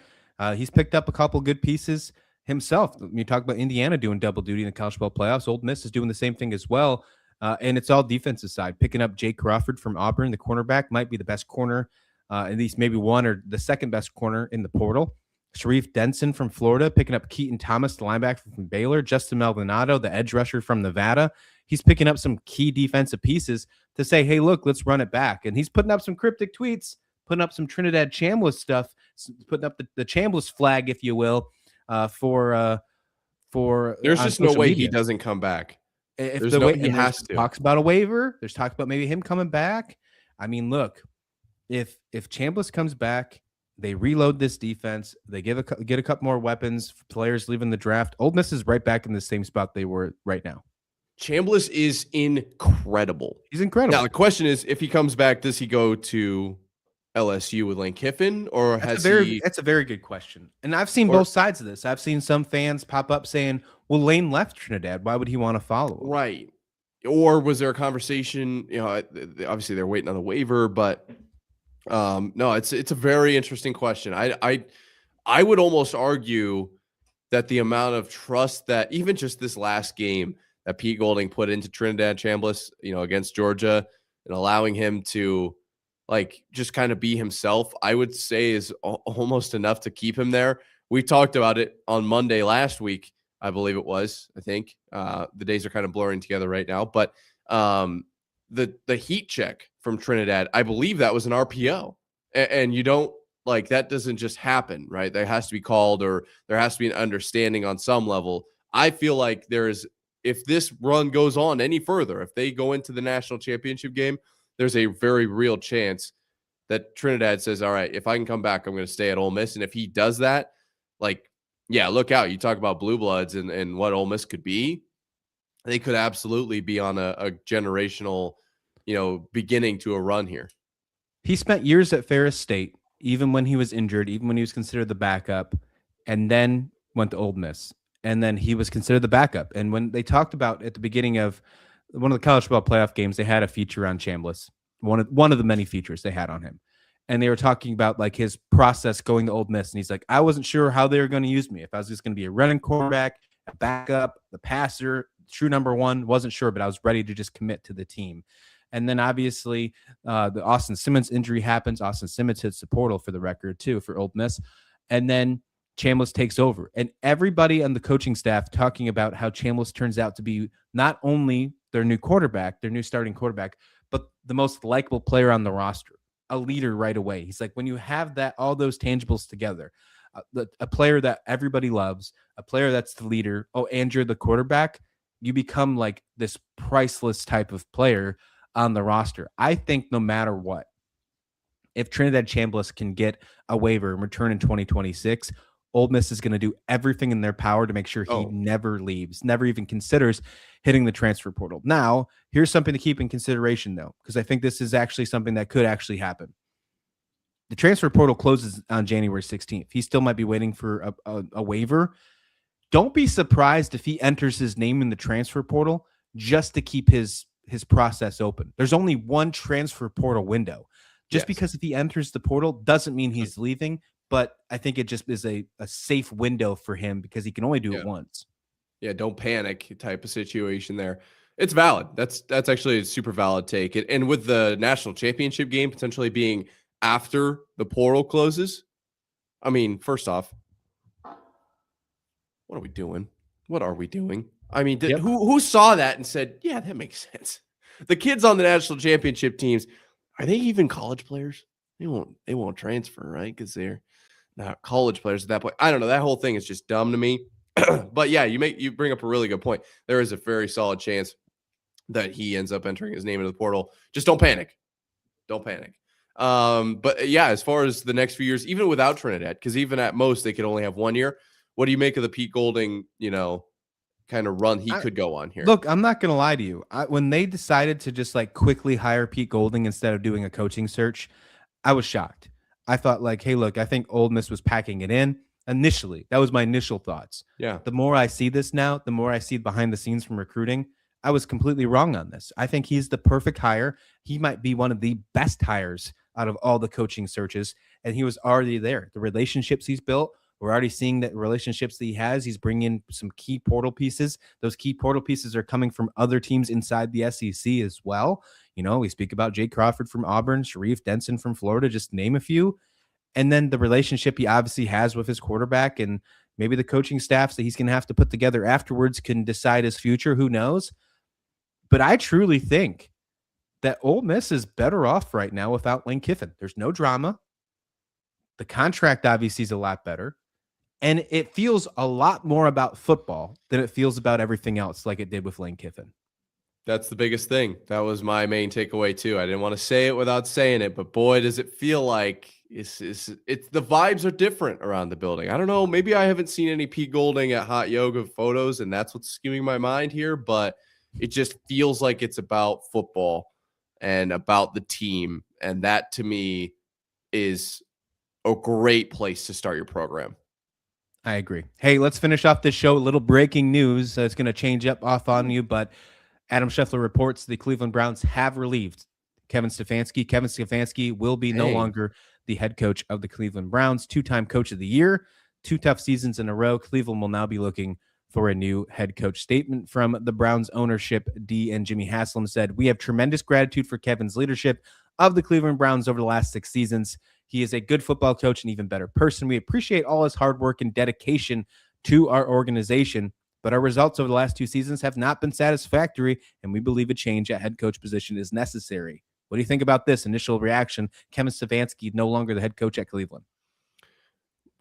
[SPEAKER 2] He's picked up a couple good pieces himself. You talk about Indiana doing double duty in the college football playoffs. Ole Miss is doing the same thing as well, and it's all defensive side. Picking up Jake Crawford from Auburn, the cornerback, might be the best corner, at least maybe one or the second best corner in the portal. Sharif Denson from Florida, picking up Keaton Thomas, the linebacker from Baylor. Justin Maldonado, the edge rusher from Nevada. He's picking up some key defensive pieces to say, hey, look, let's run it back. And he's putting up some cryptic tweets, putting up some Trinidad Chambliss stuff, putting up the Chambliss flag, if you will, for
[SPEAKER 3] There's just no way
[SPEAKER 2] media.
[SPEAKER 3] he doesn't come back.
[SPEAKER 2] If
[SPEAKER 3] there's
[SPEAKER 2] the
[SPEAKER 3] no
[SPEAKER 2] way
[SPEAKER 3] he has to.
[SPEAKER 2] Talks about a waiver. There's talk about maybe him coming back. I mean, look, if Chambliss comes back, they reload this defense. They get a couple more weapons. Players leaving the draft. Ole Miss is right back in the same spot they were right now.
[SPEAKER 3] Chambliss is incredible.
[SPEAKER 2] He's incredible.
[SPEAKER 3] Now the question is, if he comes back, does he go to LSU with Lane Kiffin, or
[SPEAKER 2] That's a very good question. And I've seen both sides of this. I've seen some fans pop up saying, "Well, Lane left Trinidad. Why would he want to follow him?"
[SPEAKER 3] Right. Or was there a conversation? Obviously they're waiting on the waiver, but. No, it's a very interesting question. I would almost argue that the amount of trust that even just this last game that Pete Golding put into Trinidad Chambliss, against Georgia, and allowing him to like just kind of be himself, I would say is almost enough to keep him there. We talked about it on Monday last week, I believe it was. I think the days are kind of blurring together right now, but the heat check from Trinidad, I believe that was an RPO, and you don't like that doesn't just happen, right? There has to be called, or there has to be an understanding on some level. I feel like if this run goes on any further, if they go into the national championship game, there's a very real chance that Trinidad says, all right, if I can come back, I'm going to stay at Ole Miss. And if he does that, like, yeah, look out. You talk about blue bloods and what Ole Miss could be. They could absolutely be on a generational, beginning to a run here.
[SPEAKER 2] He spent years at Ferris State, even when he was injured, even when he was considered the backup, and then went to Ole Miss. and then he was considered the backup. And when they talked about at the beginning of one of the college football playoff games, they had a feature on Chambliss, one of the many features they had on him. And they were talking about like his process going to Ole Miss. And he's like, I wasn't sure how they were going to use me. If I was just going to be a running quarterback, a backup, the passer, true number one, wasn't sure, but I was ready to just commit to the team. And then obviously the Austin Simmons injury happens. Austin Simmons hits the portal for the record too for Ole Miss. And then Chambliss takes over. And everybody on the coaching staff talking about how Chambliss turns out to be not only their new quarterback, their new starting quarterback, but the most likable player on the roster, a leader right away. He's like, when you have that, all those tangibles together, a player that everybody loves, a player that's the leader, and you're the quarterback, you become like this priceless type of player on the roster. I think no matter what, if Trinidad Chambliss can get a waiver and return in 2026, Ole Miss is going to do everything in their power to make sure he never leaves, never even considers hitting the transfer portal. Now, here's something to keep in consideration, though, because I think this is actually something that could actually happen. The transfer portal closes on January 16th. He still might be waiting for a waiver. Don't be surprised if he enters his name in the transfer portal just to keep his process open. There's only one transfer portal window. Just because if he enters the portal doesn't mean he's leaving, but I think it just is a safe window for him because he can only do it once.
[SPEAKER 3] Yeah, don't panic type of situation there. It's valid. That's actually a super valid take. And with the national championship game potentially being after the portal closes, I mean, first off, what are we doing? What are we doing? I mean, who saw that and said, yeah, that makes sense? The kids on the national championship teams, are they even college players? They won't transfer, right? Because they're not college players at that point. I don't know. That whole thing is just dumb to me. But yeah, you bring up a really good point. There is a very solid chance that he ends up entering his name into the portal. Just don't panic. Don't panic. But yeah, as far as the next few years, even without Trinidad, because even at most they could only have 1 year. What do you make of the Pete Golding, kind of run he could go on here?
[SPEAKER 2] Look, I'm not going to lie to you. When they decided to just like quickly hire Pete Golding instead of doing a coaching search, I was shocked. I thought like, hey, look, I think Ole Miss was packing it in initially. That was my initial thoughts.
[SPEAKER 3] Yeah.
[SPEAKER 2] The more I see this now, the more I see behind the scenes from recruiting, I was completely wrong on this. I think he's the perfect hire. He might be one of the best hires out of all the coaching searches, and he was already there. The relationships he's built, we're already seeing that relationships that he has. He's bringing in some key portal pieces. Those key portal pieces are coming from other teams inside the SEC as well. We speak about Jake Crawford from Auburn, Sharif Denson from Florida, just name a few. And then the relationship he obviously has with his quarterback and maybe the coaching staffs that he's going to have to put together afterwards can decide his future. Who knows? But I truly think that Ole Miss is better off right now without Lane Kiffin. There's no drama. The contract obviously is a lot better. And it feels a lot more about football than it feels about everything else like it did with Lane Kiffin.
[SPEAKER 3] That's the biggest thing. That was my main takeaway too. I didn't want to say it without saying it, but boy, does it feel like it's the vibes are different around the building. I don't know. Maybe I haven't seen any Pete Golding at hot yoga photos, and that's what's skewing my mind here, but it just feels like it's about football and about the team. And that to me is a great place to start your program.
[SPEAKER 2] I agree. Hey, let's finish off this show. A little breaking news. It's going to change up off on you, but Adam Scheffler reports the Cleveland Browns have relieved Kevin Stefanski. Kevin Stefanski will be no longer the head coach of the Cleveland Browns, two-time coach of the year, 2 tough seasons in a row. Cleveland will now be looking for a new head coach. Statement from the Browns ownership, D and Jimmy Haslam said, "We have tremendous gratitude for Kevin's leadership of the Cleveland Browns over the last 6 seasons. He is a good football coach and even better person. We appreciate all his hard work and dedication to our organization, but our results over the last 2 seasons have not been satisfactory, and we believe a change at head coach position is necessary." What do you think about this initial reaction? Kevin Stefanski no longer the head coach at Cleveland.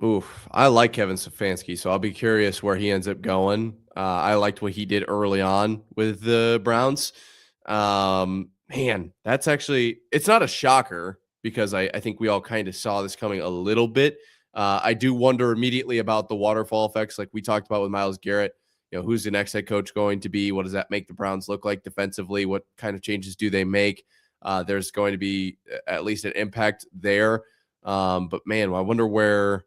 [SPEAKER 3] Oof, I like Kevin Stefanski, so I'll be curious where he ends up going. I liked what he did early on with the Browns. Man, that's actually, it's not a shocker because I think we all kind of saw this coming a little bit. I do wonder immediately about the waterfall effects like we talked about with Myles Garrett. Who's the next head coach going to be? What does that make the Browns look like defensively? What kind of changes do they make? There's going to be at least an impact there. But man, I wonder where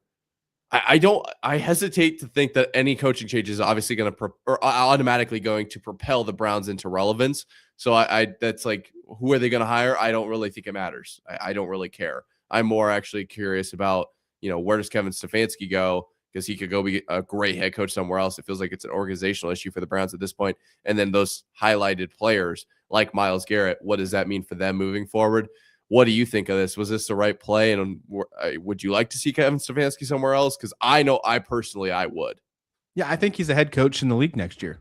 [SPEAKER 3] I hesitate to think that any coaching change is obviously going to automatically going to propel the Browns into relevance. So that's like, who are they going to hire? I don't really think it matters. I don't really care. I'm more actually curious about, where does Kevin Stefanski go? Because he could go be a great head coach somewhere else. It feels like it's an organizational issue for the Browns at this point. And then those highlighted players like Myles Garrett, what does that mean for them moving forward? What do you think of this? Was this the right play? And would you like to see Kevin Stefanski somewhere else? Because I know I would.
[SPEAKER 2] Yeah, I think he's a head coach in the league next year.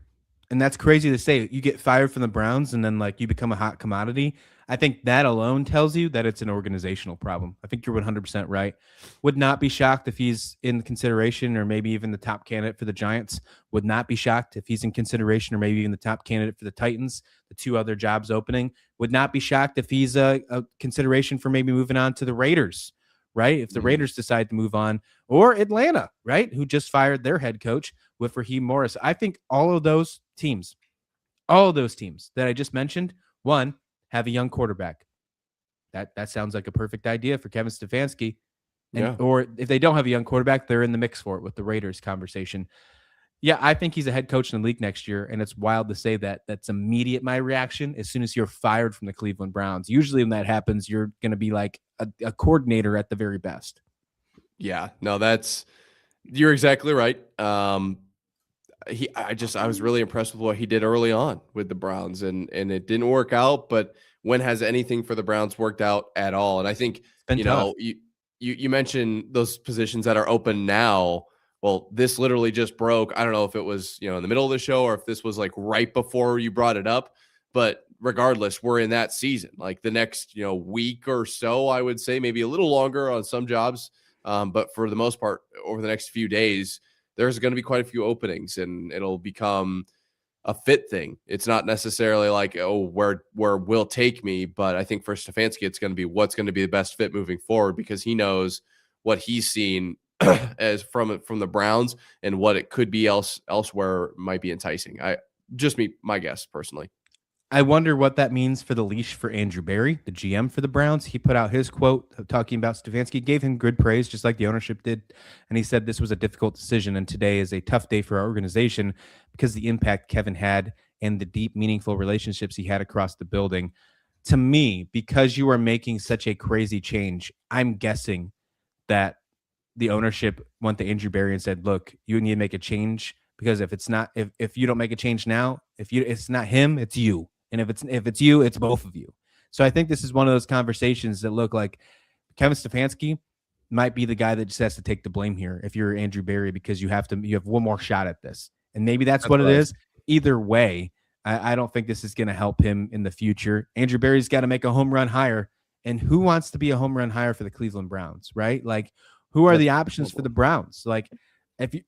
[SPEAKER 2] And that's crazy to say. You get fired from the Browns and then like you become a hot commodity. I think that alone tells you that it's an organizational problem. I think you're 100% right. Would not be shocked if he's in consideration or maybe even the top candidate for the Giants. Would not be shocked if he's in consideration or maybe even the top candidate for the Titans, the two other jobs opening. Would not be shocked if he's a consideration for maybe moving on to the Raiders, right? If the Raiders decide to move on, or Atlanta, right? Who just fired their head coach with Raheem Morris. I think all of those teams that I just mentioned, one, have a young quarterback. That sounds like a perfect idea for Kevin Stefanski. Or if they don't have a young quarterback, they're in the mix for it with the Raiders conversation. Yeah, I think he's a head coach in the league next year, and it's wild to say that. That's immediate my reaction as soon as you're fired from the Cleveland Browns. Usually when that happens, you're going to be like a coordinator at the very best.
[SPEAKER 3] Yeah, no, you're exactly right. I was really impressed with what he did early on with the Browns, and it didn't work out. But when has anything for the Browns worked out at all? And I think you mentioned those positions that are open now. Well, this literally just broke. I don't know if it was in the middle of the show or if this was like right before you brought it up. But regardless, we're in that season. Like the next week or so, I would say maybe a little longer on some jobs. But for the most part, over the next few days, there's going to be quite a few openings, and it'll become a fit thing. It's not necessarily like, where will take me, but I think for Stefanski, it's going to be what's going to be the best fit moving forward, because he knows what he's seen as from the Browns and what it could be elsewhere might be enticing. My guess personally.
[SPEAKER 2] I wonder what that means for the leash for Andrew Berry, the GM for the Browns. He put out his quote talking about Stefanski, gave him good praise, just like the ownership did. And he said this was a difficult decision, and today is a tough day for our organization because the impact Kevin had and the deep, meaningful relationships he had across the building. To me, because you are making such a crazy change, I'm guessing that the ownership went to Andrew Berry and said, look, you need to make a change, because if you don't make a change now, it's not him, it's you. And if it's you, it's both of you. So I think this is one of those conversations that look like Kevin Stefanski might be the guy that just has to take the blame here if you're Andrew Berry, because you have one more shot at this. And maybe that's what it is. Either way, I don't think this is going to help him in the future. Andrew Berry's got to make a home run hire. And who wants to be a home run hire for the Cleveland Browns, right? Like, who are the options for the Browns? Like,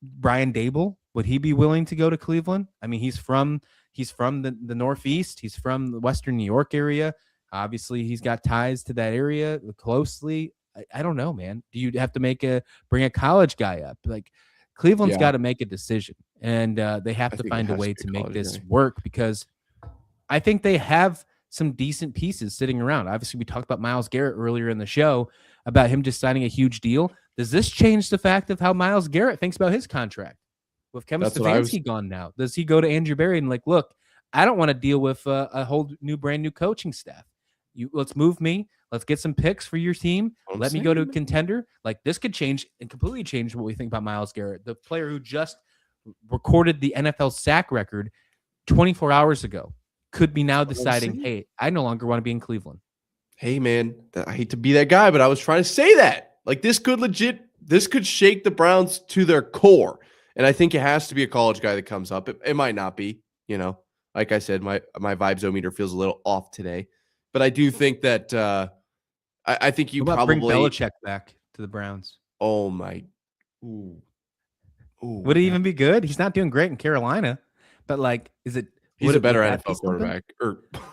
[SPEAKER 2] Brian Dable, would he be willing to go to Cleveland? I mean, he's from the Northeast. He's from the Western New York area. Obviously, he's got ties to that area closely. I don't know, man. Do you have to bring a college guy up? Like, Cleveland's got to make a decision, and they have to find a way to make this work, because I think they have some decent pieces sitting around. Obviously, we talked about Myles Garrett earlier in the show about him just signing a huge deal. Does this change the fact of how Myles Garrett thinks about his contract? With Kevin Stefanski gone now, does he go to Andrew Berry and like, look, I don't want to deal with a whole brand new coaching staff. Let's move me. Let's get some picks for your team. Let me go to a contender. Like, this could change and completely change what we think about Myles Garrett, the player who just recorded the NFL sack record 24 hours ago, could be now deciding, hey, I no longer want to be in Cleveland.
[SPEAKER 3] Hey, man, I hate to be that guy, but I was trying to say that. Like, this could shake the Browns to their core. And I think it has to be a college guy that comes up. It might not be, like I said, my vibes-o-meter feels a little off today, but I do think that I think you probably
[SPEAKER 2] bring Belichick back to the Browns.
[SPEAKER 3] Oh my.
[SPEAKER 2] Ooh, would it even be good? He's not doing great in Carolina, but like,
[SPEAKER 3] he's a better NFL quarterback.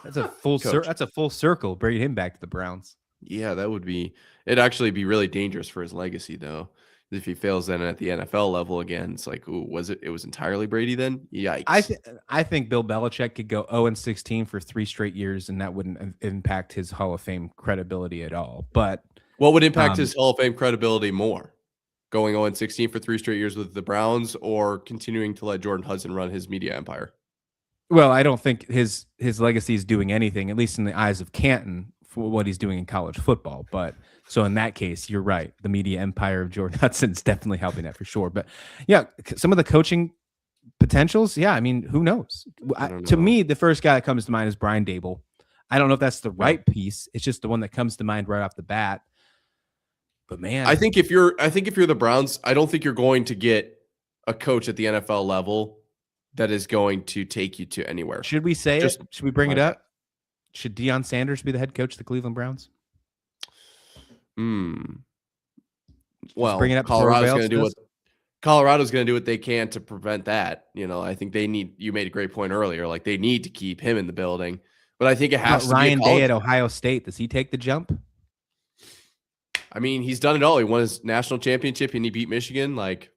[SPEAKER 2] That's a full circle. Bring him back to the Browns.
[SPEAKER 3] Yeah, it'd actually be really dangerous for his legacy, though. If he fails then at the NFL level again, it's like, ooh, it was entirely Brady then? Yikes.
[SPEAKER 2] I think Bill Belichick could go 0-16 for 3 straight years, and that wouldn't impact his Hall of Fame credibility at all. But
[SPEAKER 3] what would impact his Hall of Fame credibility more? going 0-16 for 3 straight years with the Browns, or continuing to let Jordan Hudson run his media empire?
[SPEAKER 2] Well, I don't think his legacy is doing anything, at least in the eyes of Canton, for what he's doing in college football. But so in that case, you're right. The media empire of Jordan Hudson is definitely helping that for sure. But yeah, some of the coaching potentials, yeah, I mean, who knows? To me, the first guy that comes to mind is Brian Dable. I don't know if that's the right piece. It's just the one that comes to mind right off the bat. But man,
[SPEAKER 3] I think if you're the Browns, I don't think you're going to get a coach at the NFL level that is going to take you to anywhere.
[SPEAKER 2] Should we say it? Should we bring it up? Should Deion Sanders be the head coach of the Cleveland Browns?
[SPEAKER 3] Well,
[SPEAKER 2] bring it up.
[SPEAKER 3] Colorado's going to do what they can to prevent that. I think they need. You made a great point earlier. Like, they need to keep him in the building, but I think it has to
[SPEAKER 2] Ryan
[SPEAKER 3] be
[SPEAKER 2] Day at Ohio State. Does he take the jump?
[SPEAKER 3] I mean, he's done it all. He won his national championship and he beat Michigan. Like,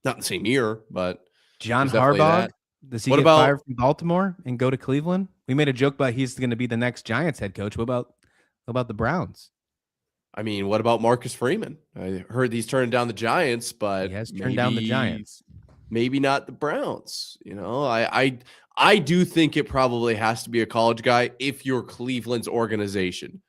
[SPEAKER 3] not the same year, but
[SPEAKER 2] John Harbaugh. Does he get fired from Baltimore and go to Cleveland? We made a joke about he's going to be the next Giants head coach. What about the Browns?
[SPEAKER 3] I mean, what about Marcus Freeman? I heard he's turning down the Giants, but
[SPEAKER 2] he has turned down the Giants.
[SPEAKER 3] Maybe not the Browns. I do think it probably has to be a college guy if you're Cleveland's organization.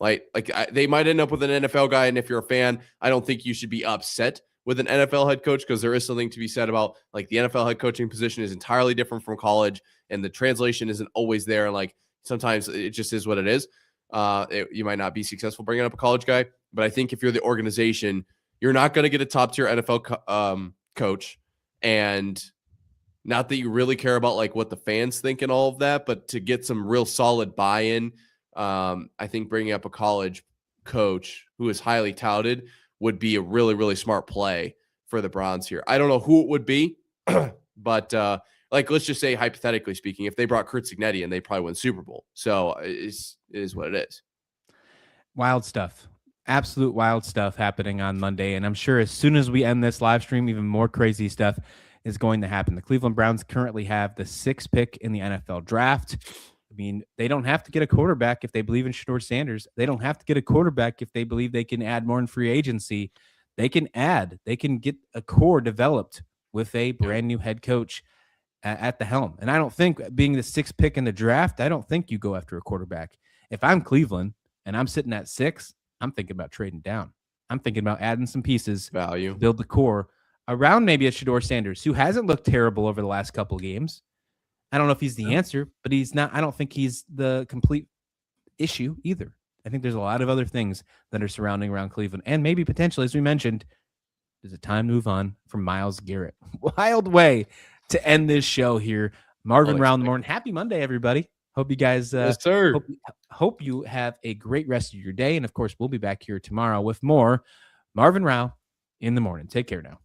[SPEAKER 3] They might end up with an NFL guy, and if you're a fan, I don't think you should be upset with an NFL head coach, because there is something to be said about, like, the NFL head coaching position is entirely different from college, and the translation isn't always there. And, like, sometimes it just is what it is. You might not be successful bringing up a college guy, but I think if you're the organization, you're not going to get a top tier NFL coach. And not that you really care about, like, what the fans think and all of that, but to get some real solid buy-in, I think bringing up a college coach who is highly touted would be a really, really smart play for the Browns here. I don't know who it would be, but let's just say, hypothetically speaking, if they brought Kurt Signetti in, they probably win Super Bowl. So it is what it is.
[SPEAKER 2] Wild stuff. Absolute wild stuff happening on Monday. And I'm sure as soon as we end this live stream, even more crazy stuff is going to happen. The Cleveland Browns currently have the 6th pick in the NFL draft. I mean, they don't have to get a quarterback if they believe in Shedeur Sanders. They don't have to get a quarterback if they believe they can add more in free agency. They can get a core developed with a brand new head coach at the helm. And I don't think, being the 6th pick in the draft, I don't think you go after a quarterback. If I'm Cleveland and I'm sitting at 6, I'm thinking about trading down. I'm thinking about adding some pieces,
[SPEAKER 3] value,
[SPEAKER 2] to build the core around maybe a Shedeur Sanders, who hasn't looked terrible over the last couple of games. I don't know if he's the answer, but he's not. I don't think he's the complete issue either. I think there's a lot of other things that are surrounding around Cleveland. And maybe potentially, as we mentioned, there's a time to move on from Myles Garrett. Wild way to end this show here. Marv and Rauh in the morning. Happy Monday, everybody. Hope you guys
[SPEAKER 3] yes, sir.
[SPEAKER 2] Hope you have a great rest of your day. And of course, we'll be back here tomorrow with more Marv and Rauh in the morning. Take care now.